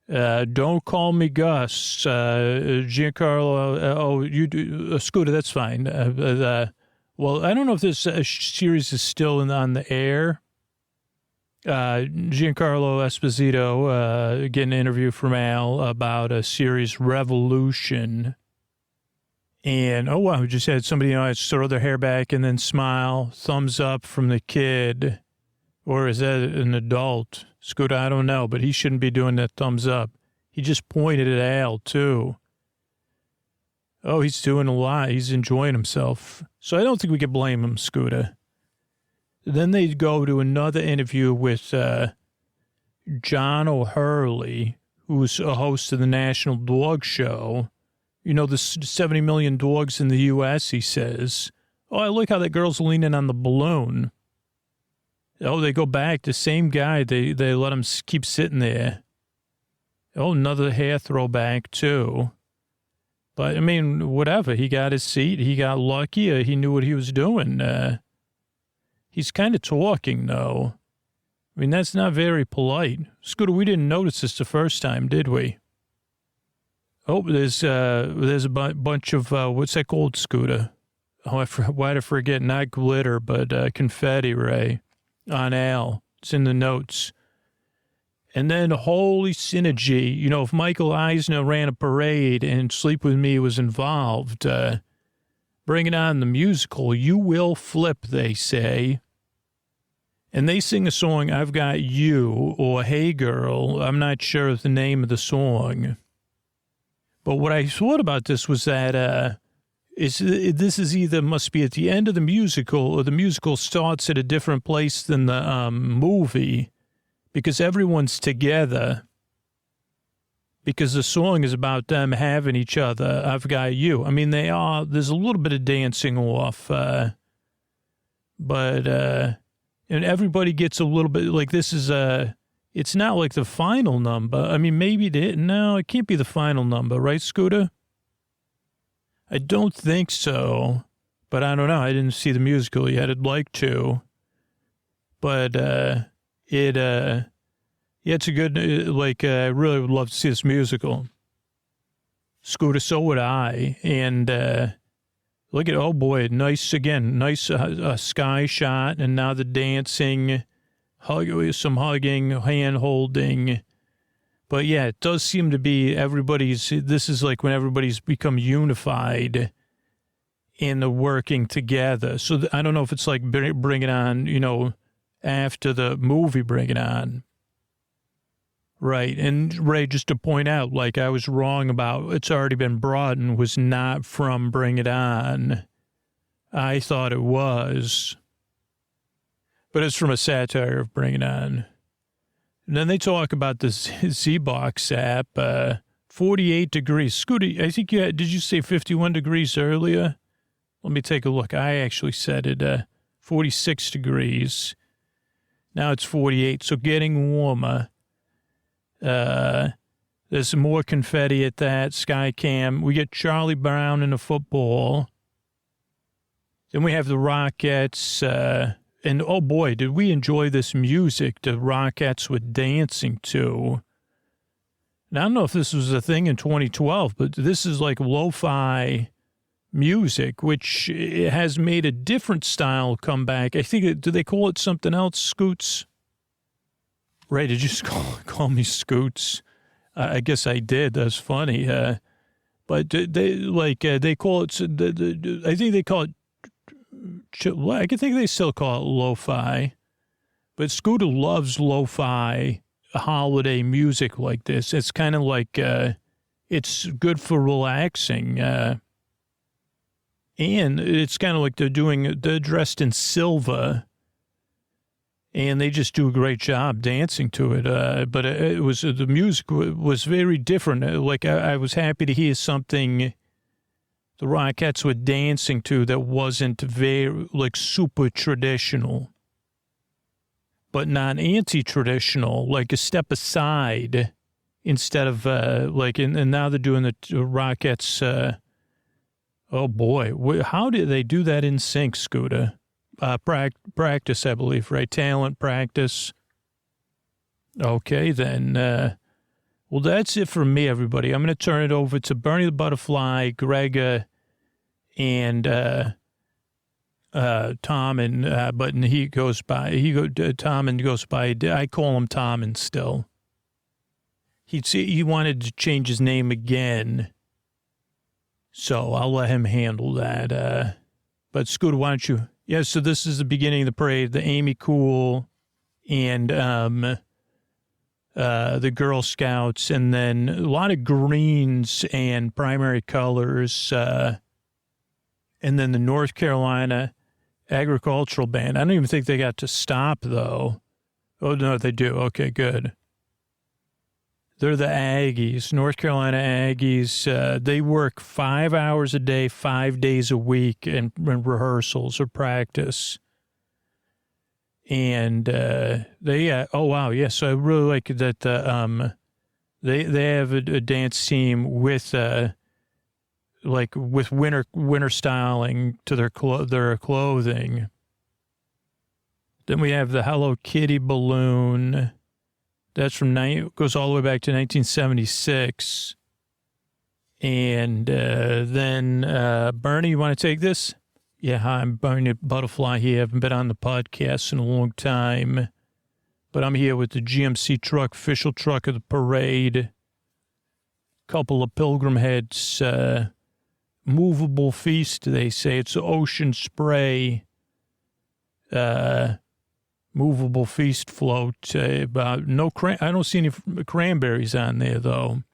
don't call me Gus. Giancarlo, you do, Scooter, that's fine. Well, I don't know if this series is still on the air. Giancarlo Esposito getting an interview from Al about a series, Revolution. And, oh, wow, we just had somebody throw their hair back and then smile, thumbs up from the kid. Or is that an adult? Scooter, I don't know, but he shouldn't be doing that thumbs up. He just pointed at Al, too. Oh, he's doing a lot. He's enjoying himself. So I don't think we can blame him, Scooter. Then they go to another interview with John O'Hurley, who's a host of the National Dog Show. You know, the 70 million dogs in the U.S., he says. Oh, I like how that girl's leaning on the balloon. Oh, they go back. The same guy, they let him keep sitting there. Oh, another hair throwback, too. But, I mean, whatever. He got his seat. He got lucky. He knew what he was doing. He's kind of talking, though. I mean, that's not very polite. Scooter, we didn't notice this the first time, did we? Oh, there's a bunch of, what's that called, Scooter? Oh, why'd I forget? Not glitter, but confetti, Ray. On Al. It's in the notes. And then holy synergy. You know, if Michael Eisner ran a parade and Sleep With Me was involved, bringing on the musical, you will flip, they say. And they sing a song, I've Got You, or Hey Girl. I'm not sure of the name of the song. But what I thought about this was that this is either must be at the end of the musical or the musical starts at a different place than the movie because everyone's together because the song is about them having each other. I've got you. I mean, there's a little bit of dancing off, but and everybody gets a little bit like this is it's not like the final number. I mean, maybe no, it can't be the final number, right, Scooter? I don't think so, but I don't know. I didn't see the musical yet. I'd like to, but it's a good. I really would love to see this musical. Scooter, so would I. And look at oh boy, nice sky shot, and now the dancing, some hugging, hand holding. But yeah, it does seem to be this is like when everybody's become unified and they're working together. So I don't know if it's like Bring It On, after the movie Bring It On. Right. And Ray, just to point out, like I was wrong about It's Already Been Broughton was not from Bring It On. I thought it was. But it's from a satire of Bring It On. And then they talk about the Z-Box app, 48 degrees. Scooty, I think did you say 51 degrees earlier? Let me take a look. I actually said it, 46 degrees. Now it's 48, so getting warmer. There's more confetti at that Skycam. We get Charlie Brown in the football. Then we have the Rockettes, and oh boy, did we enjoy this music the Rockettes were dancing to. Now, I don't know if this was a thing in 2012, but this is like lo-fi music, which has made a different style come back. I think, do they call it something else, Scoots? Ray, did you just call me Scoots? I guess I did. That's funny. But they call it, I think they call it, I think they still call it lo-fi, but Scooter loves lo-fi holiday music like this. It's kind of like, it's good for relaxing. And it's kind of like they're dressed in silver and they just do a great job dancing to it. But the music was very different. Like I was happy to hear something the Rockettes were dancing to that wasn't very, like, super traditional, but not anti-traditional, like a step aside instead of, and now they're doing the Rockettes, oh boy, how did they do that in sync, Scooter? Practice, I believe, right? Talent practice. Okay, then, well, that's it for me, everybody. I'm going to turn it over to Bernie the Butterfly, Greg, and Tom, and but he goes by Tom and goes by. I call him Tom and still. He wanted to change his name again, so I'll let him handle that. But Scooter, why don't you? Yeah. So this is the beginning of the parade. The Amy Cool and the Girl Scouts, and then a lot of greens and primary colors, and then the North Carolina Agricultural Band. I don't even think they got to stop, though. Oh, no, they do. Okay, good. They're the Aggies, North Carolina Aggies. They work 5 hours a day, 5 days a week in rehearsals or practice. And oh wow, yeah. So I really like that. They have a dance team with with winter styling to their clothing. Then we have the Hello Kitty balloon. That's goes all the way back to 1976. And then Bernie, you want to take this? Yeah, hi, I'm Bernie Butterfly here. I haven't been on the podcast in a long time, but I'm here with the GMC truck, official truck of the parade. Couple of pilgrim heads, movable feast, they say. It's ocean spray, movable feast float. I don't see any cranberries on there, though.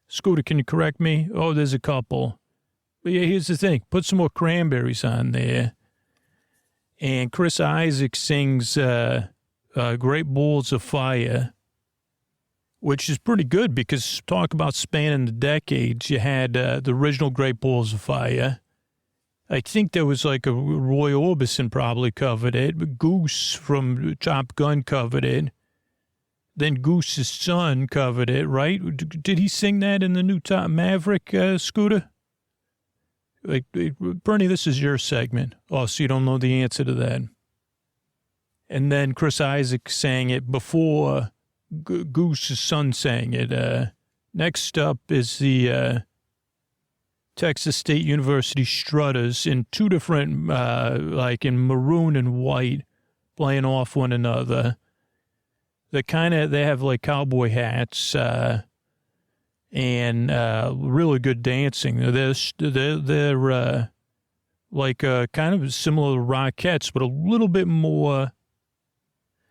Scooter, can you correct me? Oh, there's a couple. But yeah, here's the thing. Put some more cranberries on there. And Chris Isaac sings Great Balls of Fire, which is pretty good because talk about spanning the decades. You had the original Great Balls of Fire. I think there was like a Roy Orbison probably covered it. But Goose from Top Gun covered it. Then Goose's son covered it, right? Did he sing that in the new Top Maverick, Scooter? Like, Bernie, this is your segment. Oh, so you don't know the answer to that. And then Chris Isaac sang it before Goose's son sang it. Next up is the Texas State University Strutters in two different, in maroon and white, playing off one another. they have like cowboy hats, and really good dancing. They're like kind of similar to Rockettes, but a little bit more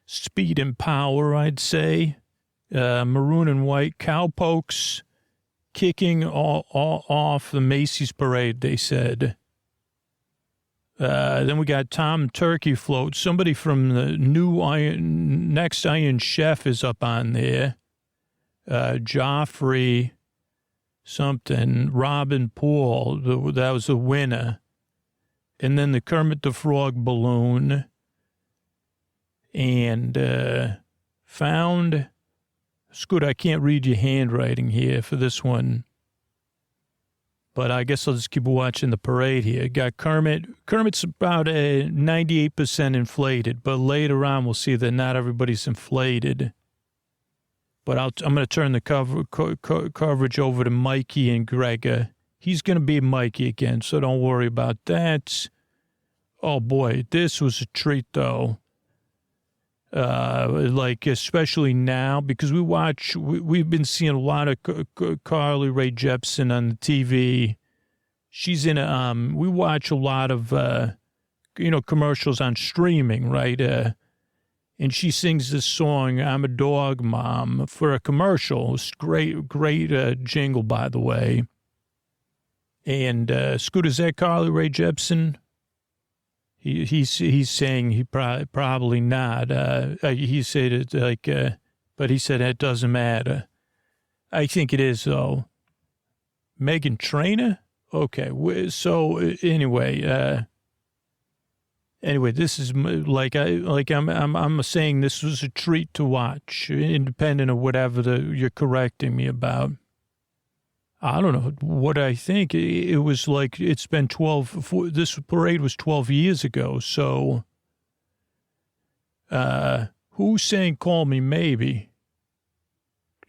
speed and power, I'd say. Maroon and white cowpokes kicking all off the Macy's parade, they said. Then we got Tom Turkey Float. Somebody from the new Next Iron Chef is up on there. Joffrey something, Robin Paul, that was the winner. And then the Kermit the Frog balloon. And found... Scoot, I can't read your handwriting here for this one. But I guess I'll just keep watching the parade here. Got Kermit. Kermit's about 98% inflated, but later on we'll see that not everybody's inflated. But I'm going to turn the coverage over to Mikey and Gregor. He's going to be Mikey again, so don't worry about that. Oh, boy, this was a treat, though. Like, especially now, because we've been seeing a lot of Carly Rae Jepsen on the TV. She's in we watch a lot of, commercials on streaming, right? And she sings this song, I'm a Dog Mom, for a commercial. It's great jingle, by the way. And, Scoot, is that Carly Rae Jepsen? He's saying he probably not. He said it like, but he said it doesn't matter. I think it is though. Megan Trainor? Okay. So anyway, this is I'm saying this was a treat to watch, independent of whatever you're correcting me about. I don't know what I think. It was like, it's been this parade was 12 years ago. So, who's saying call me maybe?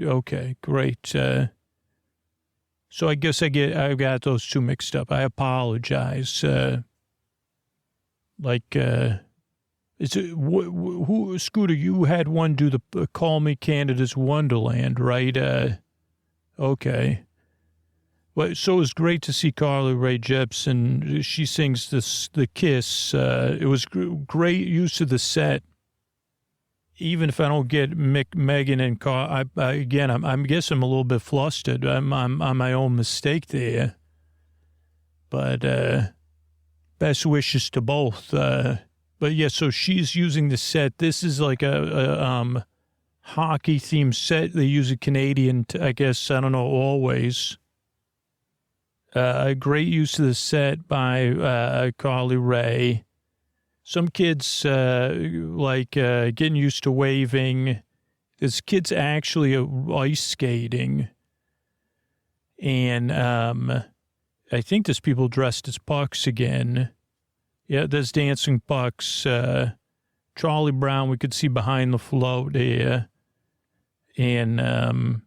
Okay, great. So I guess I got those two mixed up. I apologize. Is it, who, Scooter, you had one do the Call Me Canada's Wonderland, right? Okay. Well, so it was great to see Carly Rae Jepsen. She sings the Kiss. It was great use of the set. Even if I don't get Megan and Carl, I guess I'm a little bit flustered. I'm on my own mistake there. But best wishes to both. But yeah, so she's using the set. This is like a hockey themed set. They use a Canadian, I guess, I don't know, always. A great use of the set by Carly Rae. Some kids getting used to waving. There's kids actually ice skating. And I think there's people dressed as pucks again. Yeah, there's dancing pucks. Charlie Brown we could see behind the float here. And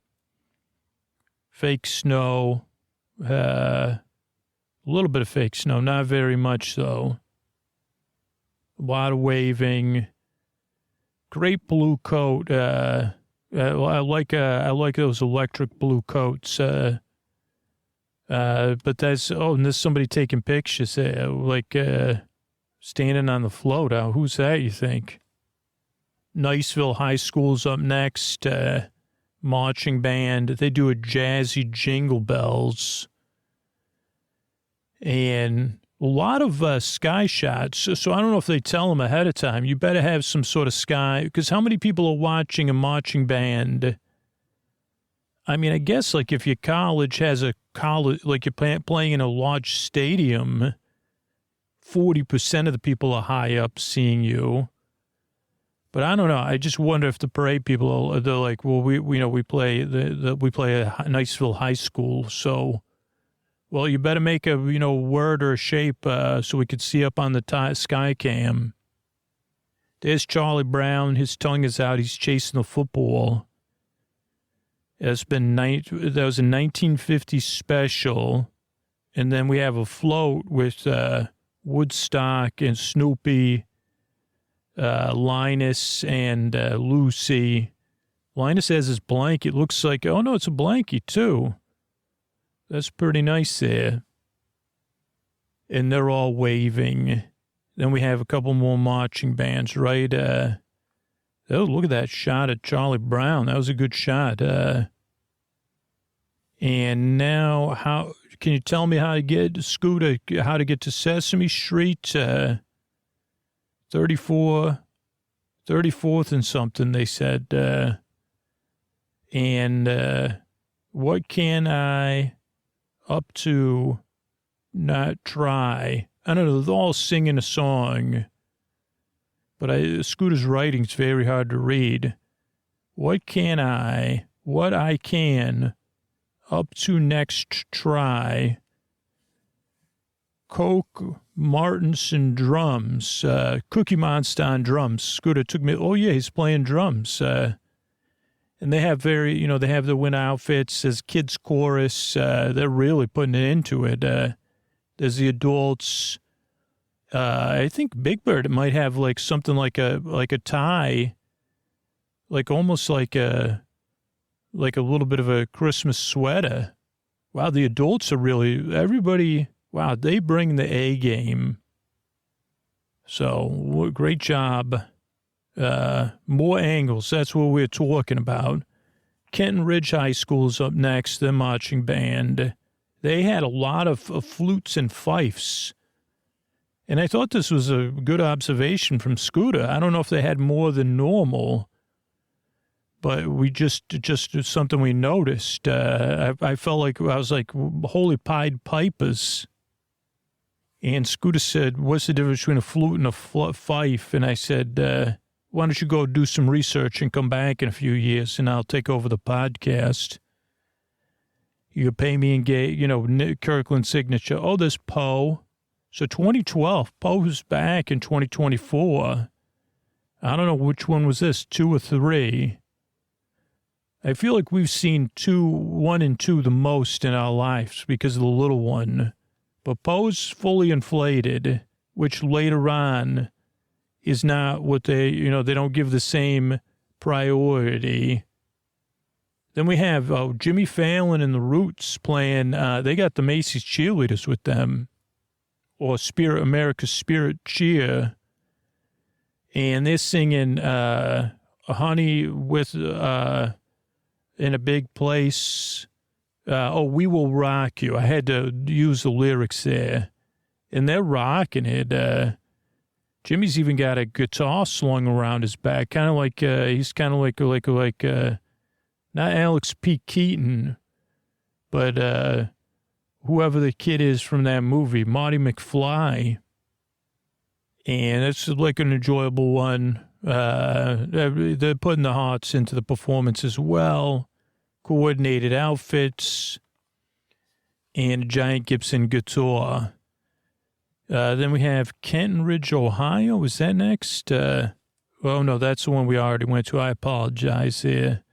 fake snow. A little bit of fake snow, not very much though. A lot of waving. Great blue coat. I like those electric blue coats. But and there's somebody taking pictures there, standing on the float. Who's that, you think? Niceville High School's up next. Marching band. They do a jazzy Jingle Bells. And a lot of sky shots. So I don't know if they tell them ahead of time. You better have some sort of sky. Because how many people are watching a marching band? I mean, I guess like if your college has like you're playing in a large stadium, 40% of the people are high up seeing you. But I don't know. I just wonder if the parade people they're like, well, we play a Niceville High School, so well, you better make a word or a shape so we could see up on the sky cam. There's Charlie Brown. His tongue is out. He's chasing the football. That was a 1950 special, and then we have a float with Woodstock and Snoopy. Linus and Lucy. Linus has his blanket. Looks like, oh, no, it's a blanket, too. That's pretty nice there. And they're all waving. Then we have a couple more marching bands, right? Oh, look at that shot at Charlie Brown. That was a good shot. And now, how can you tell me how to get Scooter, how to get to Sesame Street? 34th and something, they said. And what can I up to not try? I don't know, they're all singing a song. But Scooter's writing's very hard to read. What I can up to next try. Coke Martinson drums, Cookie Monster on drums. Scooter took me, oh yeah, he's playing drums. And they have they have the winter outfits as kids chorus. They're really putting it into it. There's the adults. I think Big Bird might have like something like a tie, like almost like a little bit of a Christmas sweater. Wow, the adults are really, everybody, wow, they bring the A game. So great job. More angles. That's what we're talking about. Kenton Ridge High School's up next, the marching band. They had a lot of flutes and fifes. And I thought this was a good observation from Scooter. I don't know if they had more than normal, but we just something we noticed. I felt like I was like, holy Pied Pipers. And Scooter said, what's the difference between a flute and a fife? And I said, why don't you go do some research and come back in a few years and I'll take over the podcast. You can pay me and get, Kirkland signature. Oh, there's Poe. So 2012, Poe's back in 2024. I don't know which one was this, 2 or 3. I feel like we've seen 1 and 2 the most in our lives because of the little one. But Poe's fully inflated, which later on is not what they don't give the same priority. Then we have Jimmy Fallon and the Roots playing. They got the Macy's cheerleaders with them. Or America's Spirit Cheer. And they're singing Honey with In a Big Place. We Will Rock You. I had to use the lyrics there. And they're rocking it. Jimmy's even got a guitar slung around his back. Kind of like, he's kind of like not Alex P. Keaton, but whoever the kid is from that movie, Marty McFly. And it's like an enjoyable one. They're putting the hearts into the performance as well. Coordinated outfits and a giant Gibson guitar. Then we have Kenton Ridge, Ohio. Is that next? Oh, no, that's the one we already went to. I apologize here.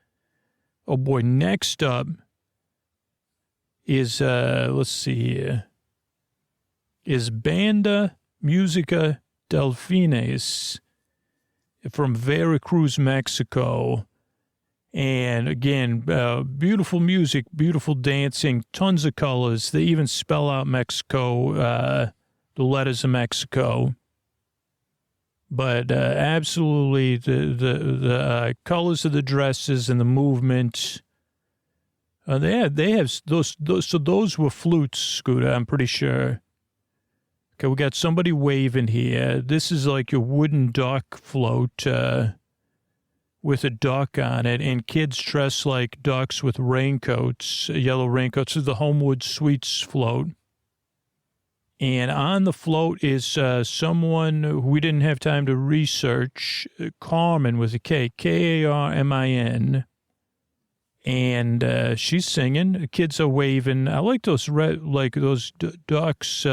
Oh, boy, next up is, let's see here, is Banda Musica Delfines from Veracruz, Mexico. And again, beautiful music, beautiful dancing, tons of colors. They even spell out Mexico, the letters of Mexico. But absolutely, the colors of the dresses and the movement. They have those. So those were flutes, Scooter. I'm pretty sure. Okay, we got somebody waving here. This is like a wooden duck float with a duck on it, and kids dress like ducks with raincoats, yellow raincoats. This is the Homewood Suites float. And on the float is someone who we didn't have time to research, Carmen with a K, Karmin. And she's singing. The kids are waving. I like those ducks.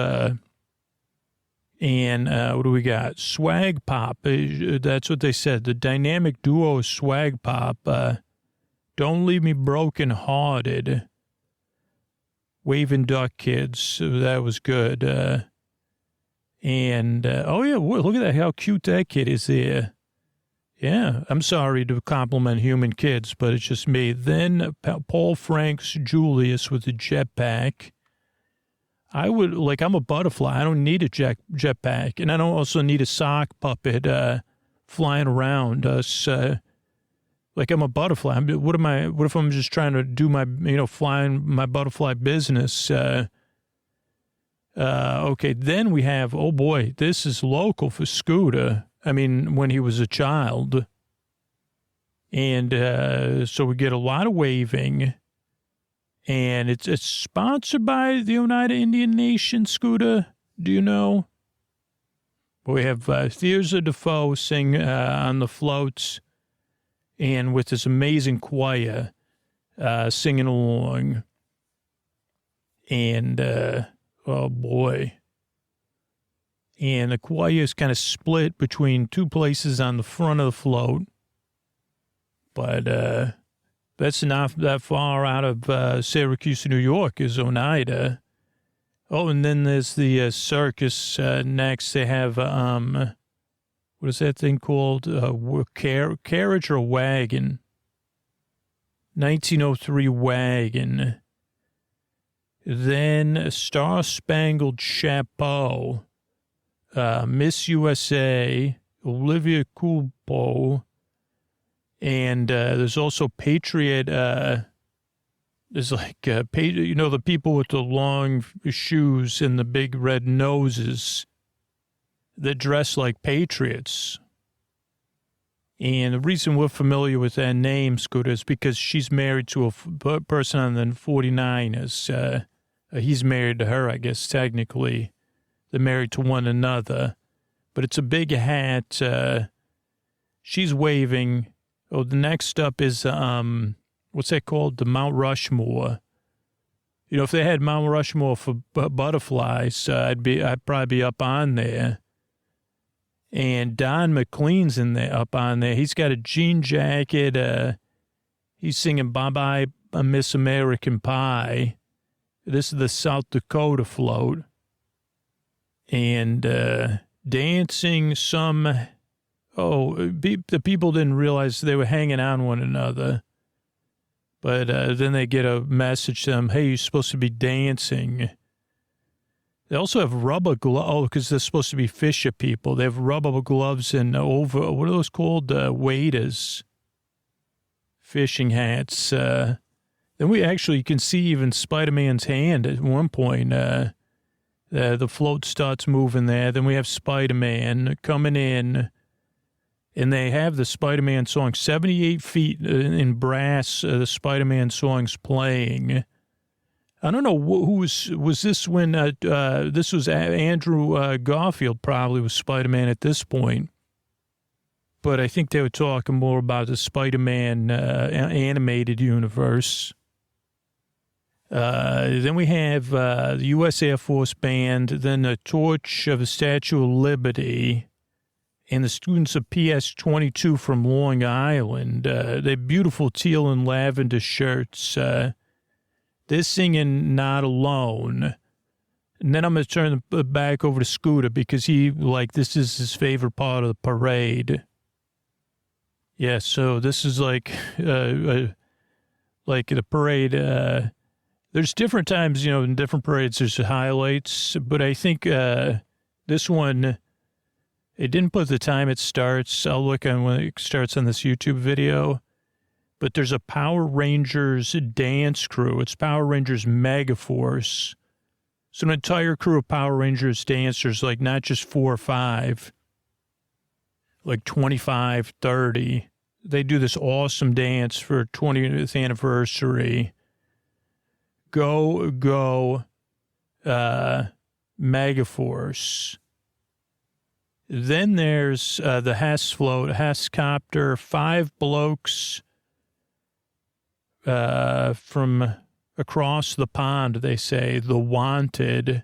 And what do we got? Swag Pop. That's what they said. The dynamic duo Swag Pop. Don't Leave Me Broken Hearted. Waving duck kids. So that was good. Oh, yeah. Look at that. How cute that kid is there. Yeah, I'm sorry to compliment human kids, but it's just me. Then Paul Franks Julius with the jetpack. I'm a butterfly. I don't need a jetpack. And I don't also need a sock puppet flying around us. Like I'm a butterfly. What if I'm just trying to do my, flying my butterfly business? Okay, then we have, oh boy, this is local for Scooter. I mean, when he was a child. And so we get a lot of waving. And it's sponsored by the Oneida Indian Nation, Scooter. Do you know? We have Thierza Defoe sing on the floats and with this amazing choir singing along. And, oh boy. And the choir is kind of split between two places on the front of the float. But that's not that far out of Syracuse, New York, is Oneida. Oh, and then there's the circus next. They have, what is that thing called? Carriage or wagon? 1903 wagon. Then Star Spangled Chapeau. Miss USA, Olivia Culpo. And there's also Patriot. There's like, the people with the long shoes and the big red noses that dress like patriots. And the reason we're familiar with that name, Scooter, is because she's married to a person on the 49ers. He's married to her, I guess, technically. They're married to one another. But it's a big hat. She's waving. Oh, the next up is, what's that called? The Mount Rushmore. If they had Mount Rushmore for butterflies, I'd probably be up on there. And Don McLean's up on there. He's got a jean jacket. He's singing Bye Bye Miss American Pie. This is the South Dakota float. And dancing some... Oh, the people didn't realize they were hanging on one another. But then they get a message to them, hey, you're supposed to be dancing. They also have rubber gloves. Oh, because they're supposed to be fisher people. They have rubber gloves and what are those called? Waders. Fishing hats. Then you can see even Spider-Man's hand at one point. The float starts moving there. Then we have Spider-Man coming in. And they have the Spider-Man song, 78 feet in brass, the Spider-Man song's playing. I don't know was this when, this was Andrew Garfield probably was Spider-Man at this point. But I think they were talking more about the Spider-Man animated universe. Then we have the U.S. Air Force Band, then the torch of the Statue of Liberty. And the students of PS-22 from Long Island, they're beautiful teal and lavender shirts. They're singing Not Alone. And then I'm going to turn it back over to Scooter because this is his favorite part of the parade. Yeah, so this is like the parade. There's different times, in different parades, there's highlights. But I think this one... It didn't put the time it starts. I'll look on when it starts on this YouTube video. But there's a Power Rangers dance crew. It's Power Rangers Megaforce. So an entire crew of Power Rangers dancers, like not just 4 or 5, like 25, 30. They do this awesome dance for 20th anniversary. Go, Megaforce. Then there's the Hess float, Hess copter, 5 blokes from across the pond, they say, the wanted.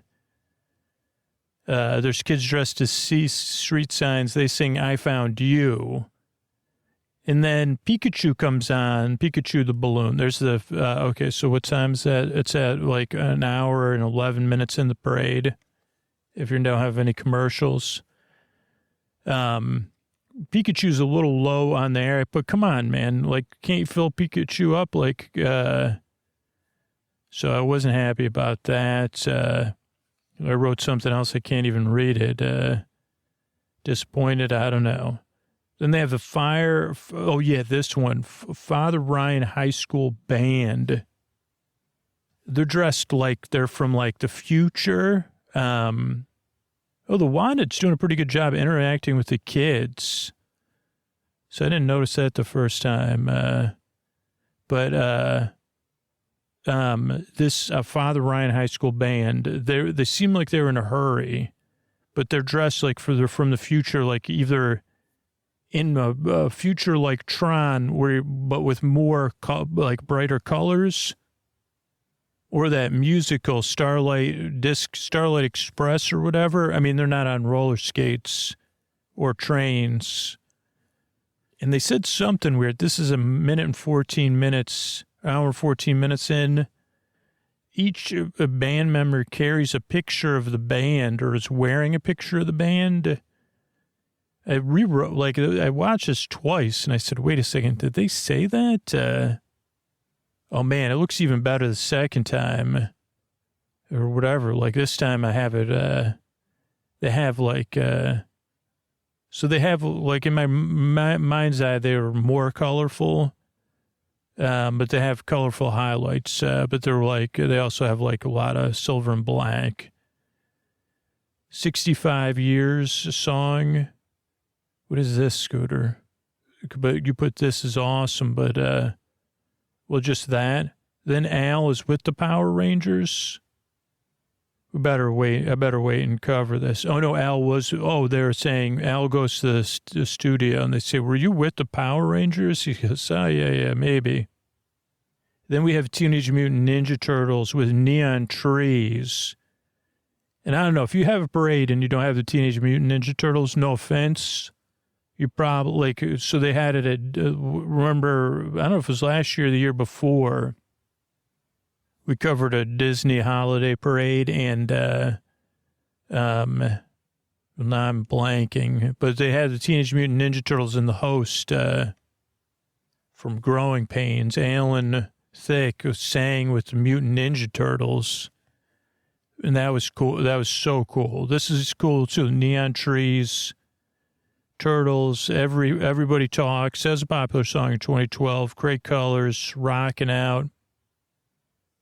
There's kids dressed as street signs. They sing, I Found You. And then Pikachu comes on, Pikachu the balloon. There's the, okay, so what time is that? It's at like an hour and 11 minutes in the parade, if you don't have any commercials. Pikachu's a little low on there, but come on, man. Like, can't you fill Pikachu up? Like, so I wasn't happy about that. I wrote something else. I can't even read it. Disappointed. I don't know. Then they have the fire. Oh, yeah, this one. Father Ryan High School Band. They're dressed like they're from, like, the future. The Wanded's doing a pretty good job interacting with the kids. So I didn't notice that the first time. This Father Ryan High School Band, they seem like they're in a hurry, but they're dressed like from the future, like either in a future like Tron, but with more like brighter colors, or that musical Starlight Express or whatever. I mean, they're not on roller skates or trains. And they said something weird. This is a minute and 14 minutes, hour 14 minutes in. Each band member carries a picture of the band or is wearing a picture of the band. I watched this twice and I said, wait a second, did they say that? Oh man, it looks even better the second time or whatever. Like this time I have it, they have like, so they have like in my mind's eye, they're more colorful. But they have colorful highlights, but they also have like a lot of silver and black. 65 Years song. What is this, Scooter? But you put This Is Awesome, but, well, just that. Then Al is with the Power Rangers. I better wait and cover this. Oh, no, they're saying Al goes to the studio and they say, were you with the Power Rangers? He goes, oh, yeah, maybe. Then we have Teenage Mutant Ninja Turtles with neon trees. And I don't know, if you have a parade and you don't have the Teenage Mutant Ninja Turtles, no offense, you probably, so they had it at, remember, I don't know if it was last year or the year before, we covered a Disney holiday parade, and now I'm blanking, but they had the Teenage Mutant Ninja Turtles in the host from Growing Pains. Alan Thicke sang with the Mutant Ninja Turtles, and that was cool. That was so cool. This is cool too. Neon trees, turtles. Everybody Talks. That was a popular song in 2012. Great colors, rocking out.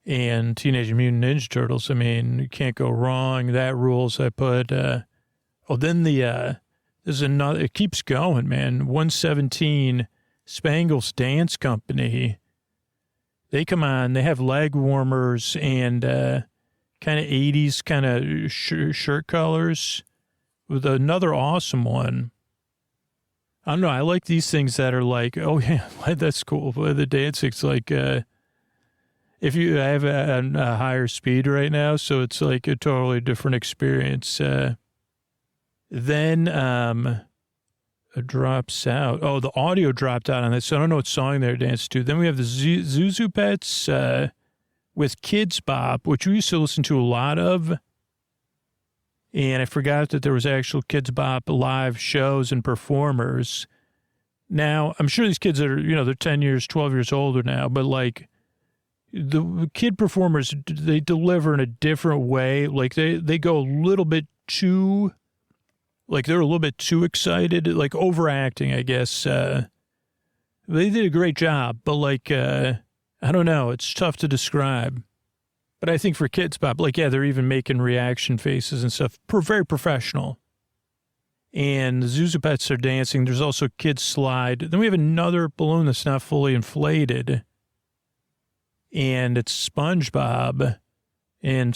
And Teenage Mutant Ninja Turtles, I mean, you can't go wrong. That rules. I put, then there's another, it keeps going, man. 117 Spangles Dance Company. They come on, they have leg warmers and kind of 80s kind of shirt colors with another awesome one. I don't know, I like these things that are like, oh yeah, that's cool. The dancing's like, if you have a higher speed right now, so it's like a totally different experience. Then it drops out. Oh, the audio dropped out on this, so I don't know what song they're dancing to. Then we have the Zuzu Pets with Kids Bop, which we used to listen to a lot of. And I forgot that there was actual Kids Bop live shows and performers. Now, I'm sure these kids are, they're 10 years, 12 years older now, but like, the kid performers, they deliver in a different way. Like they go a little bit too, like they're a little bit too excited, like overacting, I guess. They did a great job, but like, I don't know. It's tough to describe. But I think for Kids Pop, like, yeah, they're even making reaction faces and stuff. Very professional. And the Zuzu Pets are dancing. There's also Kids Slide. Then we have another balloon that's not fully inflated. And it's SpongeBob. And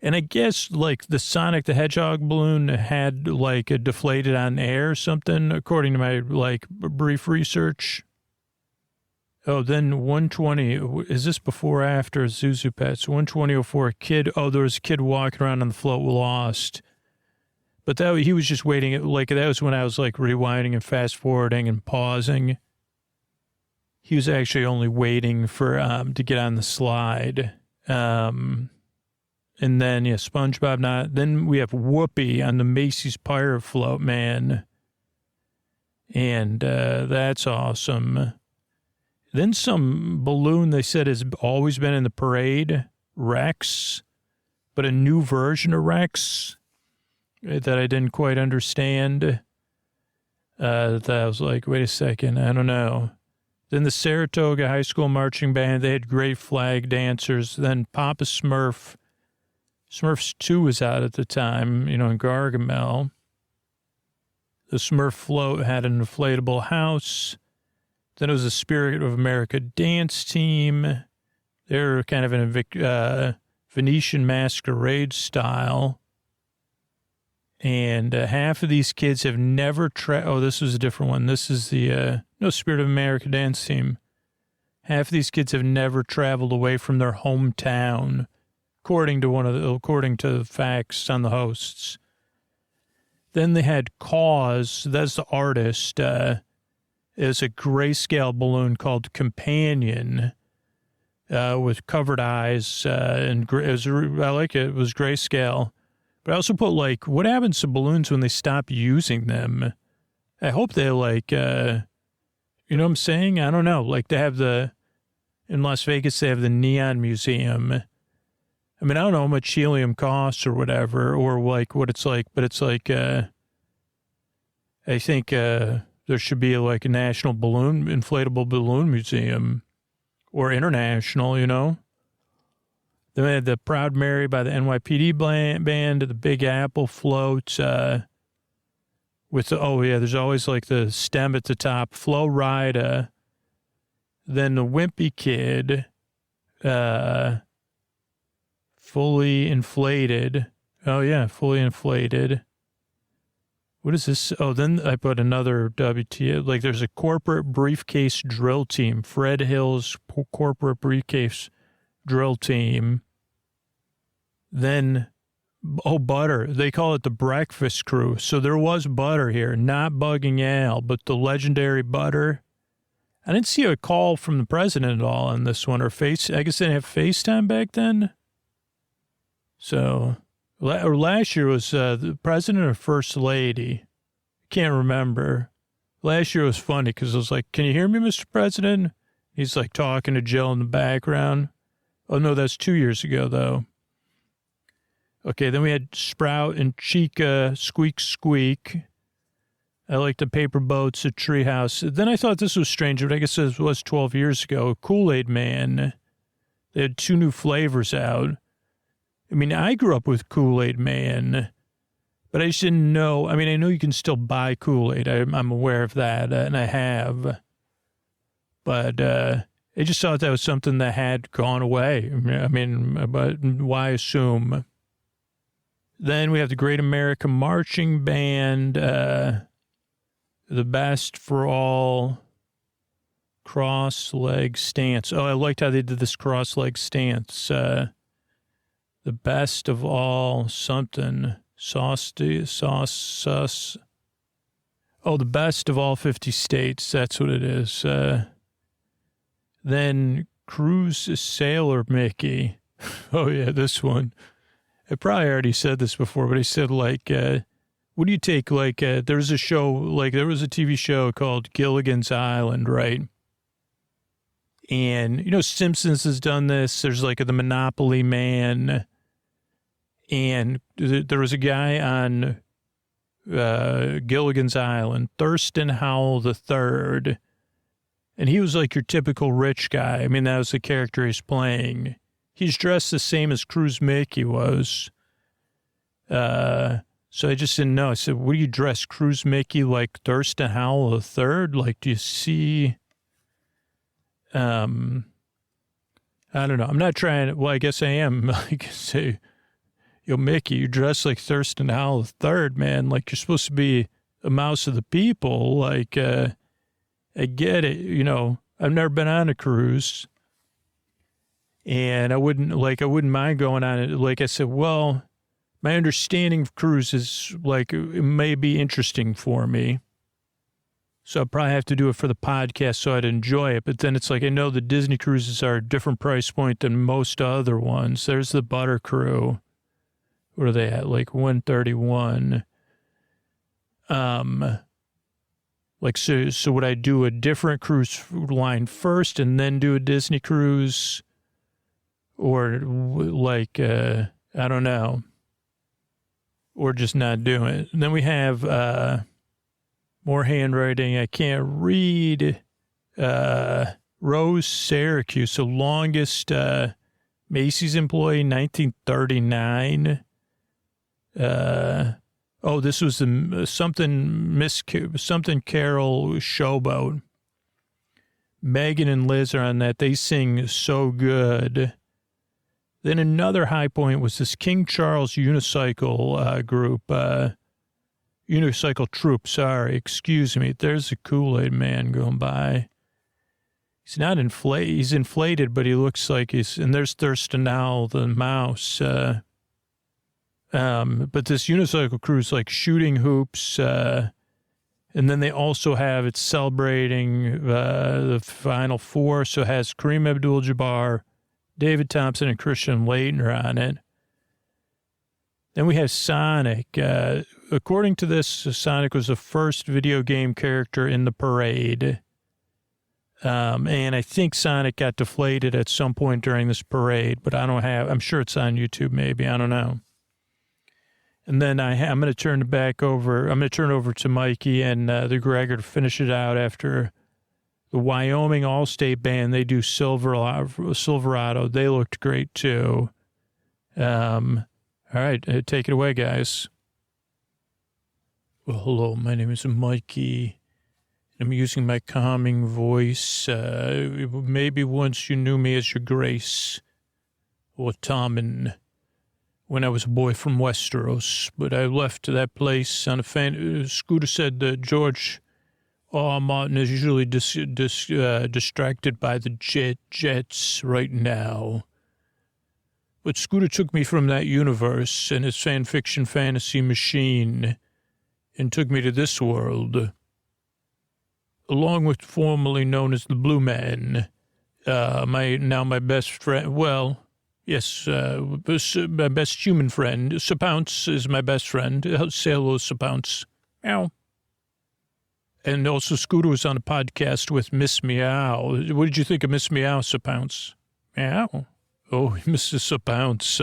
I guess like the Sonic the Hedgehog balloon had like a deflated on air or something, according to my like brief research. Oh, then 120, is this before or after Zuzu Pets? 120.04, a kid, there was a kid walking around on the float lost. But he was just waiting, like that was when I was like rewinding and fast forwarding and pausing. He was actually only waiting for to get on the slide. And then, SpongeBob not. Then we have Whoopi on the Macy's Pirate Float, man. And that's awesome. Then some balloon they said has always been in the parade, Rex, but a new version of Rex that I didn't quite understand. That I was like, wait a second, I don't know. Then the Saratoga High School Marching Band, they had great flag dancers. Then Papa Smurfs 2 was out at the time, in Gargamel. The Smurf float had an inflatable house. Then it was the Spirit of America dance team. They were kind of in a Venetian masquerade style. And half of these kids have never this was a different one. This is the Spirit of America dance team. Half of these kids have never traveled away from their hometown, according to the facts on the hosts. Then they had Cause. That's the artist. It was a grayscale balloon called Companion with covered eyes. And I like it. It was grayscale. But I also put, what happens to balloons when they stop using them? I hope they, you know what I'm saying? I don't know. They have in Las Vegas, they have the Neon Museum. I mean, I don't know how much helium costs or whatever, or, what it's like. But it's I think there should be, a national inflatable balloon museum or international, Then we had the Proud Mary by the NYPD band, the Big Apple float, with there's always the stem at the top, Flo Rida, then the Wimpy Kid, fully inflated. Oh yeah, fully inflated. What is this? Oh, then I put another WT, there's a corporate briefcase drill team, Fred Hill's corporate briefcase drill team. Then, Butter. They call it the Breakfast Crew. So there was Butter here, not Bugging Al, but the legendary Butter. I didn't see a call from the president at all on this one, I guess they didn't have FaceTime back then. So, last year was the president or first lady. Can't remember. Last year was funny because I was like, can you hear me, Mr. President? He's talking to Jill in the background. Oh, no, that's 2 years ago, though. Okay, then we had Sprout and Chica, Squeak Squeak. I like the paper boats at Treehouse. Then I thought this was strange, but I guess it was 12 years ago. Kool-Aid Man. They had 2 new flavors out. I mean, I grew up with Kool-Aid Man, but I just didn't know. I mean, I know you can still buy Kool-Aid. I'm aware of that, and I have. But I just thought that was something that had gone away. I mean, but why assume? Then we have the Great American Marching Band, the Best for All cross-leg stance. Oh, I liked how they did this cross-leg stance. The Best of All something. Sauce. Oh, the Best of All 50 states. That's what it is. Then Cruise Sailor Mickey. Oh, yeah, this one. I probably already said this before, but I said, what do you take, there was a show, there was a TV show called Gilligan's Island, right? And, Simpsons has done this. There's, the Monopoly Man. And there was a guy on Gilligan's Island, Thurston Howell III. And he was, your typical rich guy. I mean, that was the character he's playing. He's dressed the same as Cruise Mickey was. So I just didn't know. I said, what do you dress, Cruise Mickey, like Thurston Howell III? Do you see... I don't know. I'm not trying to... Well, I guess I am. Say, yo, Mickey, you dress like Thurston Howell III, man. You're supposed to be a mouse of the people. I get it. I've never been on a cruise. And I wouldn't mind going on it. I said, well, my understanding of cruises, it may be interesting for me. So I'll probably have to do it for the podcast so I'd enjoy it. But then it's I know the Disney cruises are a different price point than most other ones. There's the Butter Crew. What are they at? 131. Like, so would I do a different cruise line first and then do a Disney cruise? Or like, I don't know. Or just not do it. And then we have more handwriting. I can't read. Rose Syracuse, the longest Macy's employee, 1939. This was something Carol Showboat. Megan and Liz are on that. They sing so good. Then another high point was this King Charles unicycle group, unicycle troop. Sorry, excuse me. There's a Kool-Aid man going by. He's not inflated. He's inflated, but he looks like he's. And there's Thurston Owl, the mouse. But this unicycle crew's like shooting hoops. And then they also have it's celebrating the Final Four. So it has Kareem Abdul-Jabbar, David Thompson, and Christian Laettner on it. Then we have Sonic. According to this, Sonic was the first video game character in the parade. And I think Sonic got deflated at some point during this parade, but I'm sure it's on YouTube maybe. I don't know. And then I'm going to turn it over to Mikey and the Gregor to finish it out after the Wyoming All-State Band. They do Silverado. They looked great too. All right, take it away, guys. Well, hello, my name is Mikey. I'm using my calming voice. Maybe once you knew me as your Grace or Tommen when I was a boy from Westeros, but I left that place on a Scooter said that George R. Martin is usually distracted by the jets right now. But Scooter took me from that universe and his fan fiction fantasy machine and took me to this world, along with formerly known as the Blue Man, my best friend. Well, yes, my best human friend. Sir Pounce is my best friend. Say hello, Sir Pounce. Meow. And also Scooter was on a podcast with Miss Meow. What did you think of Miss Meow, Sir Pounce? Meow. Oh, Mr. Sir Pounce.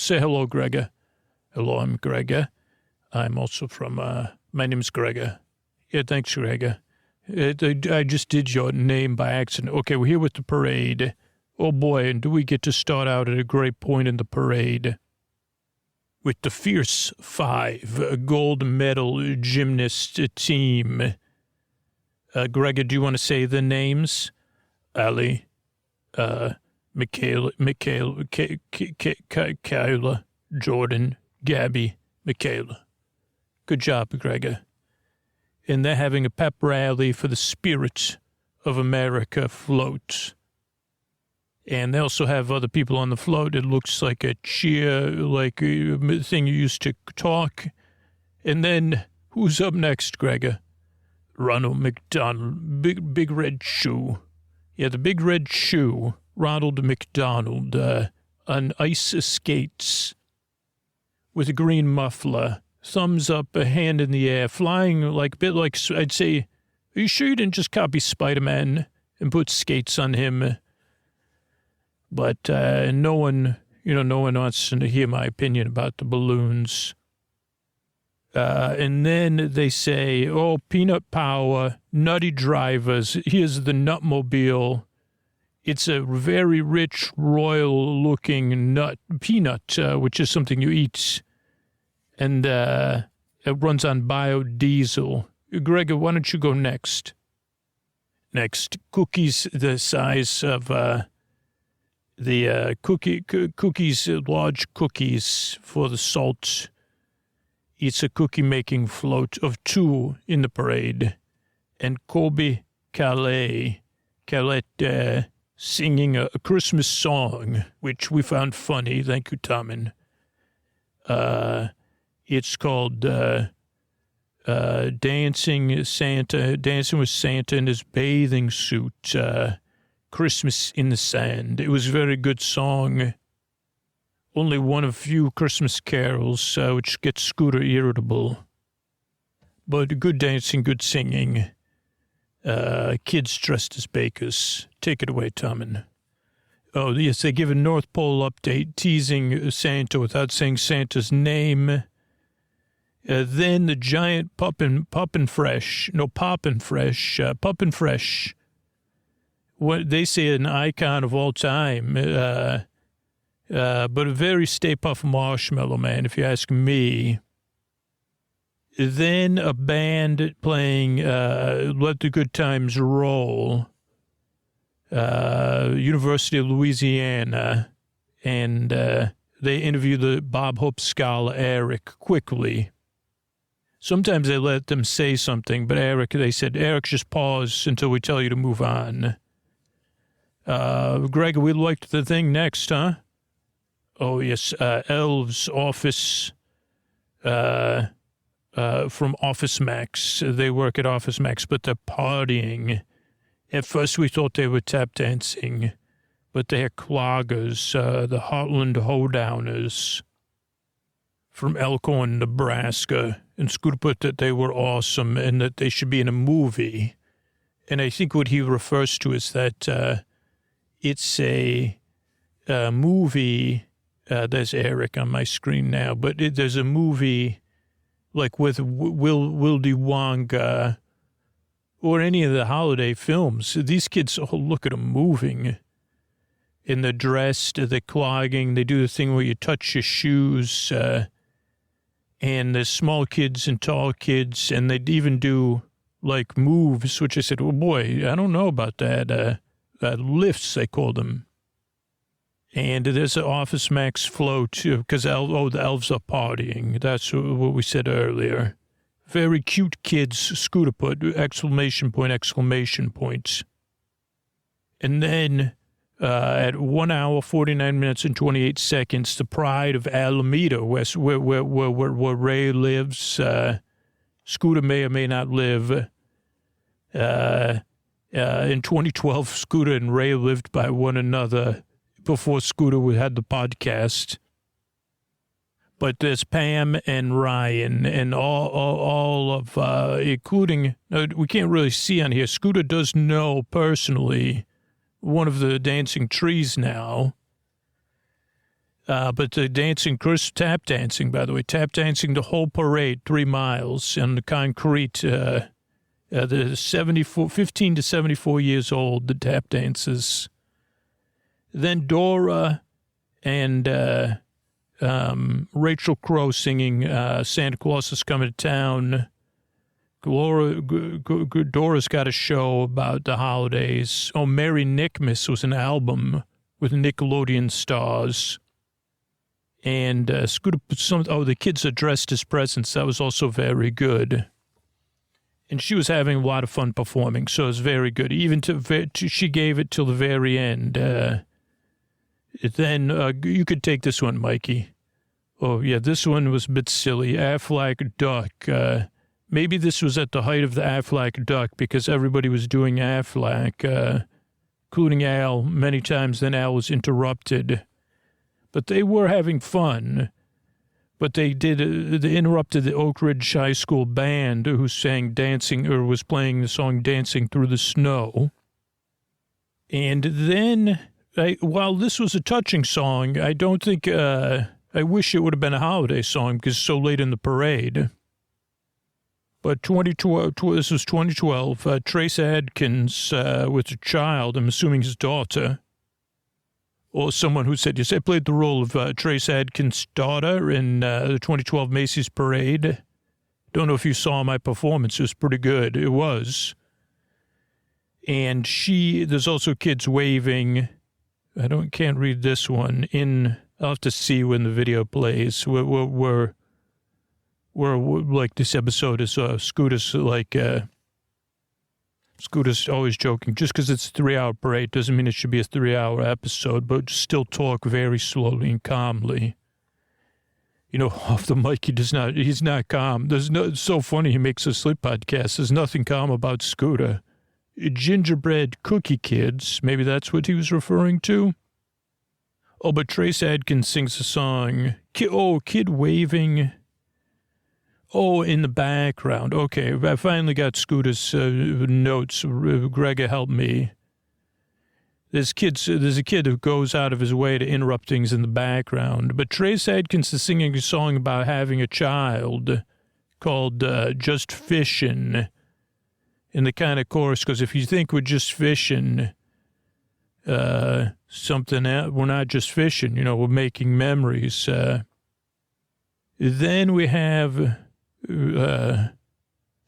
Say hello, Gregor. Hello, I'm Gregor. I'm also from, my name's Gregor. Yeah, thanks, Gregor. I just did your name by accident. Okay, we're here with the parade. Oh, boy, and do we get to start out at a great point in the parade with the Fierce Five, a gold medal gymnast team. Gregor, do you want to say the names? Ali, Michaela, Jordan, Gabby, Michaela. Good job, Gregor. And they're having a pep rally for the spirit of America float. And they also have other people on the float. It looks like a cheer, like a thing you used to talk. And then who's up next, Gregor? Ronald McDonald, big red shoe. Yeah, the big red shoe. Ronald McDonald on ice skates with a green muffler. Thumbs up, a hand in the air, flying like a bit like, I'd say, are you sure you didn't just copy Spider-Man and put skates on him? But no one wants to hear my opinion about the balloons. And then they say, oh, peanut power, nutty drivers, here's the Nutmobile. It's a very rich, royal-looking peanut, which is something you eat. And it runs on biodiesel. Gregor, why don't you go next? Next, cookies the size of cookies, large cookies for the salt. It's a cookie-making float of two in the parade. And Colby Calais singing a Christmas song, which we found funny. Thank you, Tommen. It's called Dancing with Santa in his bathing suit, Christmas in the Sand. It was a very good song. Only one of few Christmas carols, which gets Scooter irritable. But good dancing, good singing. Kids dressed as bakers. Take it away, Tommen. Oh, yes, they give a North Pole update, teasing Santa without saying Santa's name. Then the giant Poppin' Fresh. What they say an icon of all time, but a very Stay Puft Marshmallow Man, if you ask me. Then a band playing Let the Good Times Roll, University of Louisiana, and they interview the Bob Hope scholar Eric quickly. Sometimes they let them say something, but they said, Eric, just pause until we tell you to move on. Greg, we liked the thing next, huh? Oh, yes, Elves Office, from Office Max. They work at Office Max, but they're partying. At first, we thought they were tap dancing, but they're cloggers, the Heartland Hoedowners from Elkhorn, Nebraska. And Scooter put that they were awesome and that they should be in a movie. And I think what he refers to is that it's a movie. There's Eric on my screen now, but there's a movie like with Wildy Wonka or any of the holiday films. These kids, oh, look at them moving. And they're dressed, they're clogging, they do the thing where you touch your shoes, and there's small kids and tall kids, and they even do, like, moves, which I said, oh, boy, I don't know about that. Lifts, they call them. And there's an Office Max flow, too, because, the elves are partying. That's what we said earlier. Very cute kids, Scooter put, exclamation point. And then at 1 hour, 49 minutes, and 28 seconds, the pride of Alameda, where Ray lives. Scooter may or may not live. In 2012, Scooter and Ray lived by one another before Scooter had the podcast. But there's Pam and Ryan and all of, including, we can't really see on here. Scooter does know personally one of the dancing trees now. But the dancing, Chris tap dancing, by the way, tap dancing the whole parade, 3 miles on the concrete. The 15 to 74 years old, the tap dances. Then Dora and Rachel Crow singing Santa Claus is Coming to Town. Dora's got a show about the holidays. Oh, Merry Nickmas was an album with Nickelodeon stars. And Scooter put the kids are dressed as presents. That was also very good. And she was having a lot of fun performing, so it was very good. Even she gave it till the very end. Then you could take this one, Mikey. Oh, yeah, this one was a bit silly. Aflac Duck. Maybe this was at the height of the Aflac Duck because everybody was doing Aflac, including Al many times. Then Al was interrupted. But they were having fun. But they interrupted the Oak Ridge High School band who sang Dancing, or was playing the song Dancing Through the Snow. And then, while this was a touching song, I don't think, I wish it would have been a holiday song because it's so late in the parade. But this was 2012, Trace Adkins with a child, I'm assuming his daughter, or someone who said, yes, I played the role of Trace Adkins' daughter in the 2012 Macy's parade. Don't know if you saw my performance. It was pretty good. It was. And there's also kids waving. Can't read this one. I'll have to see when the video plays. We're like this episode is Scooter's like, Scooter's always joking. Just because it's a 3-hour parade doesn't mean it should be a 3-hour episode, but still talk very slowly and calmly. You know, off the mic, he's not calm. It's so funny he makes a sleep podcast. There's nothing calm about Scooter. Gingerbread cookie kids, maybe that's what he was referring to. Oh, but Trace Adkins sings a song. Kid waving. Oh, in the background. Okay, I finally got Scooter's notes. Grega helped me. There's a kid who goes out of his way to interrupt things in the background. But Trace Adkins is singing a song about having a child called Just Fishin'. In the kind of chorus goes, if you think we're just fishing, something else, we're not just fishing, we're making memories. Then we have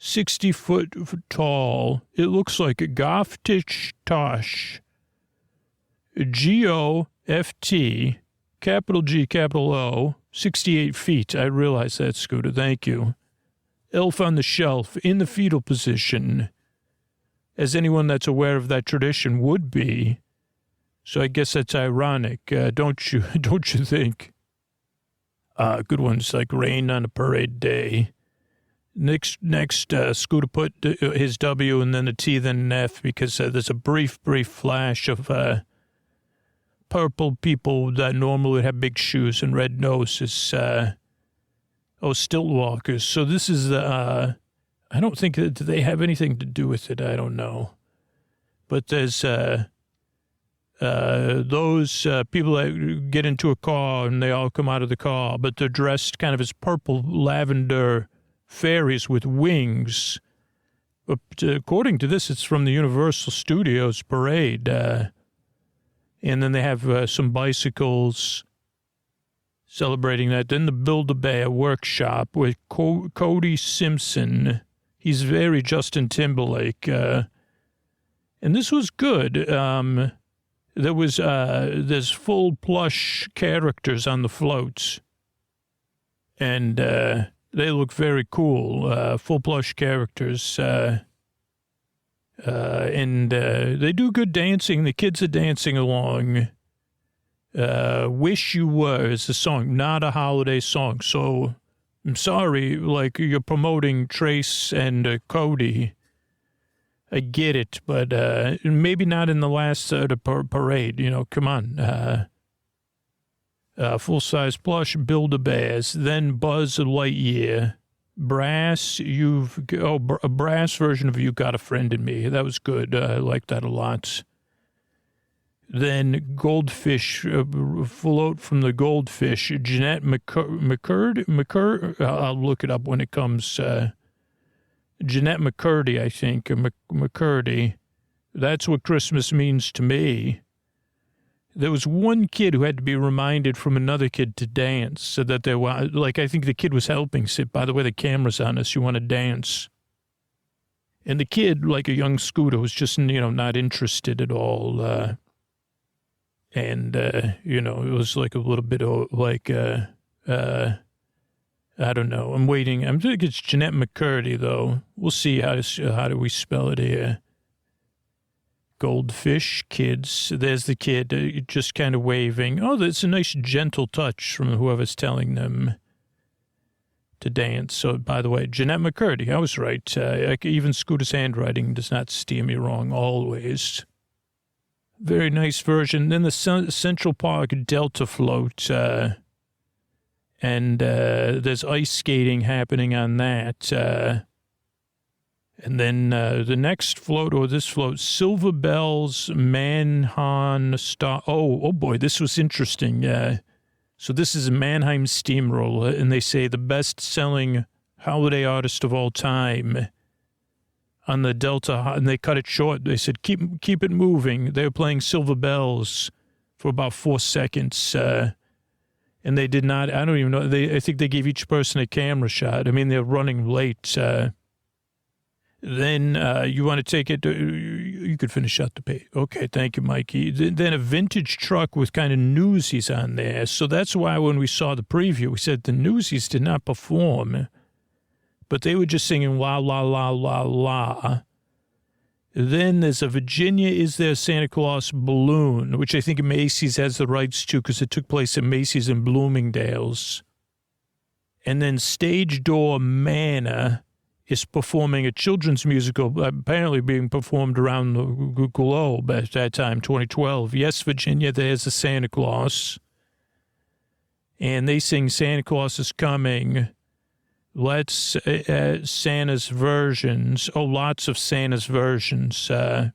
60-foot tall. It looks like a Goftich Tosh. G-O-F-T, capital G, capital O, 68 feet. I realize that, Scooter. Thank you. Elf on the shelf, in the fetal position, as anyone that's aware of that tradition would be. So I guess that's ironic, don't you think? Good ones like rain on a parade day. Next, Scooter put his W and then a T, then an F, because there's a brief flash of purple people that normally have big shoes and red noses. Stilt walkers. So this is I don't think that they have anything to do with it. I don't know. But there's those people that get into a car and they all come out of the car, but they're dressed kind of as purple lavender fairies with wings. But according to this, it's from the Universal Studios parade. And then they have some bicycles celebrating that. Then the Build-A-Bear workshop with Cody Simpson. He's very Justin Timberlake. And this was good. There's full plush characters on the floats. And they look very cool. Full plush characters. And they do good dancing. The kids are dancing along. Wish You Were is the song, not a holiday song. So I'm sorry, like you're promoting Trace and Cody. I get it, but maybe not in the last parade. Come on. Full-size plush Build-A-Bears, then Buzz Lightyear. Brass, a brass version of You Got a Friend in Me. That was good. I like that a lot. Then Goldfish, float from the Goldfish. Jeanette McCurdy. I'll look it up when it comes. Jeanette McCurdy, I think. McCurdy. That's what Christmas means to me. There was one kid who had to be reminded from another kid to dance so that they were, I think the kid was helping. Said, by the way, the camera's on us. You want to dance? And the kid, like a young Scooter, was just, not interested at all. It was like a little bit I don't know. I'm waiting. I'm thinking it's Jeanette McCurdy, though. We'll see how do we spell it here. Goldfish kids. There's the kid just kind of waving. Oh, that's a nice gentle touch from whoever's telling them to dance. So, by the way, Jeanette McCurdy, I was right. Even Scooter's handwriting does not steer me wrong always. Very nice version. Then the Central Park Delta float. And there's ice skating happening on that. And then the next float, or this float, Silver Bells Mannheim Star. Oh boy, this was interesting. So this is a Mannheim Steamroller, and they say the best-selling holiday artist of all time on the Delta, and they cut it short. They said, keep it moving. They were playing Silver Bells for about 4 seconds, and they did not, I don't even know, I think they gave each person a camera shot. I mean, they're running late. Then you want to take it, you could finish out the page. Okay, thank you, Mikey. Then a vintage truck with kind of Newsies on there. So that's why when we saw the preview, we said the Newsies did not perform, but they were just singing la, la, la, la, la. Then there's a Virginia Is There Santa Claus balloon, which I think Macy's has the rights to because it took place at Macy's in Bloomingdale's. And then Stage Door Manor is performing a children's musical, apparently being performed around the globe at that time, 2012. Yes, Virginia, there's a Santa Claus. And they sing Santa Claus is Coming. Santa's versions. Oh, lots of Santa's versions. Can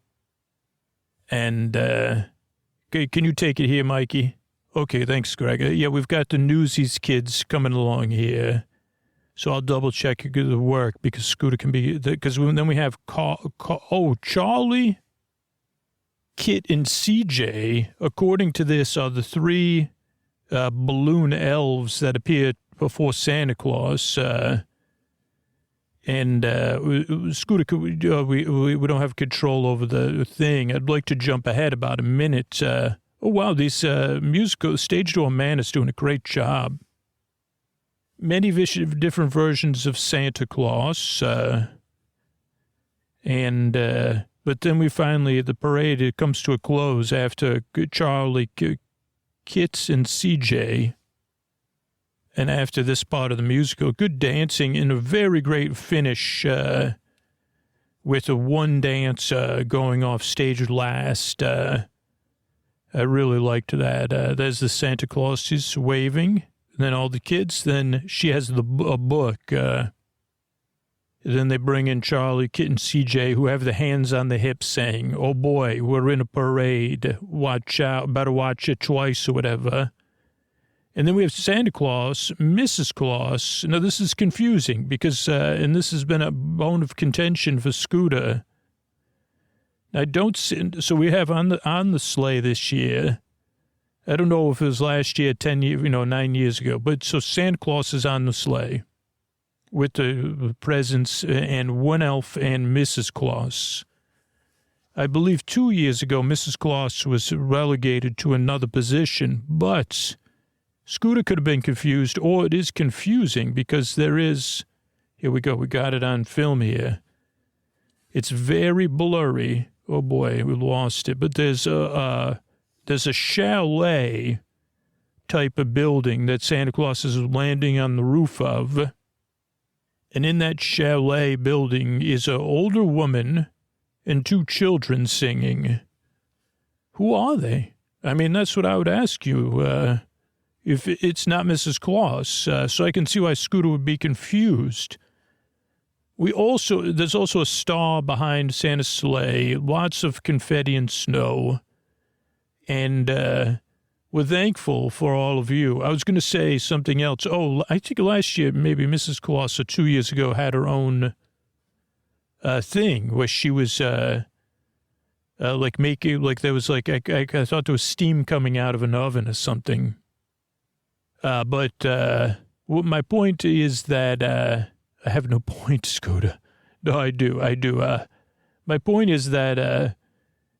you take it here, Mikey? Okay, thanks, Greg. Yeah, we've got the Newsies kids coming along here. So I'll double check the work because Scooter can be, because then we have, Charlie, Kit, and CJ, according to this, are the three balloon elves that appear before Santa Claus. And Scooter, we don't have control over the thing. I'd like to jump ahead about a minute. Oh, wow, these musical stage door man is doing a great job. Many different versions of Santa Claus. But then we finally, the parade, it comes to a close after Charlie, Kits, and CJ. And after this part of the musical, good dancing and a very great finish with a one dance going off stage last. I really liked that. There's the Santa Claus, she's waving. And then all the kids, then she has a book. Then they bring in Charlie, Kit, and CJ, who have the hands on the hips saying, oh boy, we're in a parade. Watch out, better watch it twice or whatever. And then we have Santa Claus, Mrs. Claus. Now, this is confusing because, and this has been a bone of contention for Scooter. So we have on the sleigh this year. I don't know if it was last year, 9 years ago, but so Santa Claus is on the sleigh with the presents and one elf and Mrs. Claus. I believe 2 years ago, Mrs. Claus was relegated to another position, but Scooter could have been confused, or it is confusing because there is, here we go, we got it on film here. It's very blurry. Oh boy, we lost it. But there's a chalet type of building that Santa Claus is landing on the roof of. And in that chalet building is an older woman and two children singing. Who are they? I mean, that's what I would ask you. If it's not Mrs. Claus, so I can see why Scooter would be confused. There's also a star behind Santa's sleigh, lots of confetti and snow, and we're thankful for all of you. I was going to say something else. Oh, I think last year, maybe Mrs. Claus, or 2 years ago, had her own thing where she was like making, like there was like, I thought there was steam coming out of an oven or something. But my point is that I have no point, Scooter. No, I do. My point is that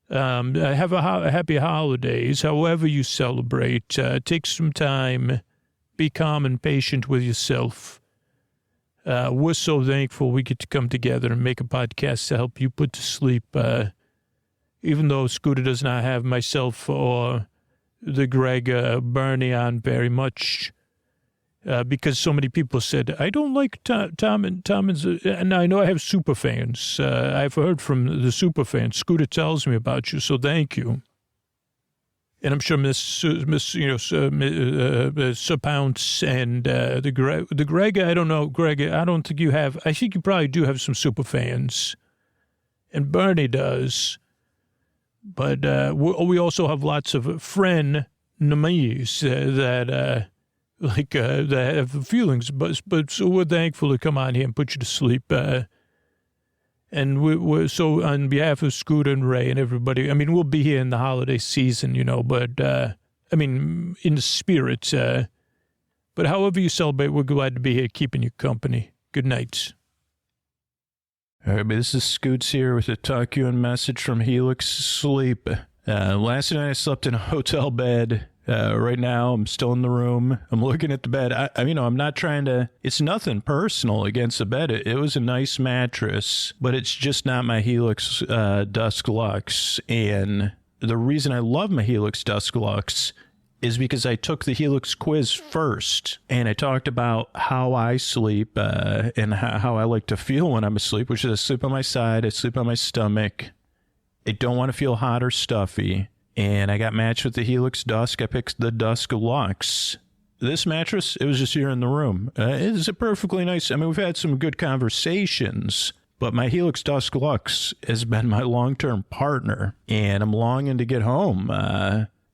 have a happy holidays, however you celebrate. Take some time, be calm and patient with yourself. We're so thankful we get to come together and make a podcast to help you put to sleep. Even though Scooter does not have myself or the Greg Bernie on very much, because so many people said, I don't like Tom, and I know I have super fans. I've heard from the super fans. Scooter tells me about you, so thank you. And I'm sure Sir Pounce and the Greg, I don't know, Greg, I don't think you have, I think you probably do have some super fans. And Bernie does. But we also have lots of frenemies that have feelings. But so we're thankful to come on here and put you to sleep. And we're so on behalf of Scooter and Ray and everybody. I mean, we'll be here in the holiday season, but I mean, in the spirit. But however you celebrate, we're glad to be here keeping you company. Good night. All right, this is Scoots here with a talk you and message from Helix Sleep. Last night I slept in a hotel bed. Right now I'm still in the room. I'm looking at the bed. I'm not trying to, it's nothing personal against the bed. It was a nice mattress, but it's just not my Helix Dusk Lux. And the reason I love my Helix Dusk Lux is because I took the Helix quiz first, and I talked about how I sleep and how I like to feel when I'm asleep, which is I sleep on my side, I sleep on my stomach. I don't want to feel hot or stuffy, and I got matched with the Helix Dusk. I picked the Dusk Lux. this mattress, it was just here in the room. It's a perfectly nice, I mean, we've had some good conversations, but my Helix Dusk Lux has been my long-term partner, and I'm longing to get home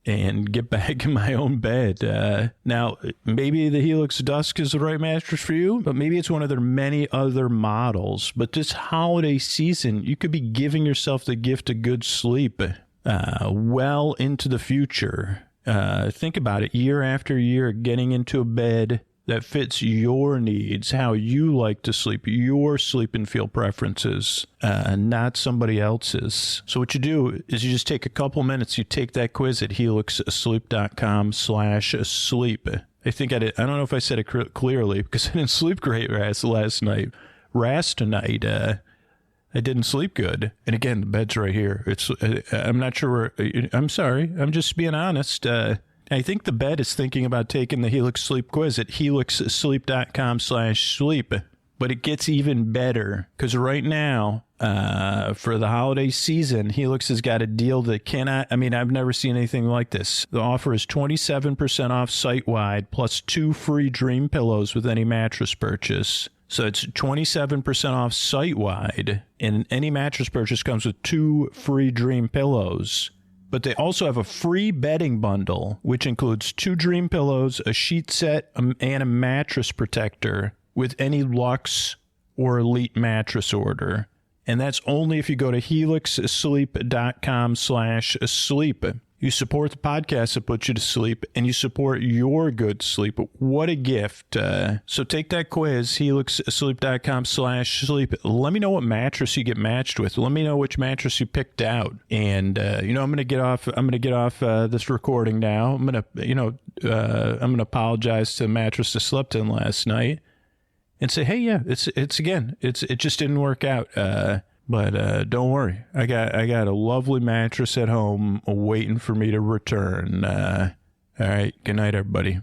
and get back in my own bed. Now, maybe the Helix Dusk is the right mattress for you, but maybe it's one of their many other models. But this holiday season, you could be giving yourself the gift of good sleep well into the future. Think about it, year after year, getting into a bed that fits your needs, how you like to sleep, your sleep and feel preferences, not somebody else's. So what you do is you just take a couple minutes, you take that quiz at helixsleep.com/sleep. I think I don't know if I said it clearly because I didn't sleep great last night. Tonight, I didn't sleep good. And again, the bed's right here. I'm not sure I'm sorry. I'm just being honest. I think the bed is thinking about taking the Helix Sleep quiz at helixsleep.com/sleep. But it gets even better because right now, for the holiday season, Helix has got a deal that I've never seen anything like this. The offer is 27% off site-wide plus 2 free Dream pillows with any mattress purchase. So it's 27% off site-wide, and any mattress purchase comes with 2 free Dream pillows. But they also have a free bedding bundle, which includes 2 Dream pillows, a sheet set, and a mattress protector with any Luxe or Elite mattress order. And that's only if you go to helixsleep.com/sleep. You support the podcast that puts you to sleep, and you support your good sleep. What a gift. So take that quiz, helixsleep.com/sleep. Let me know what mattress you get matched with. Let me know which mattress you picked out. And, I'm going to get off this recording now. I'm going to apologize to the mattress I slept in last night and say, hey, yeah, it just didn't work out. But don't worry, I got a lovely mattress at home waiting for me to return. All right, good night, everybody.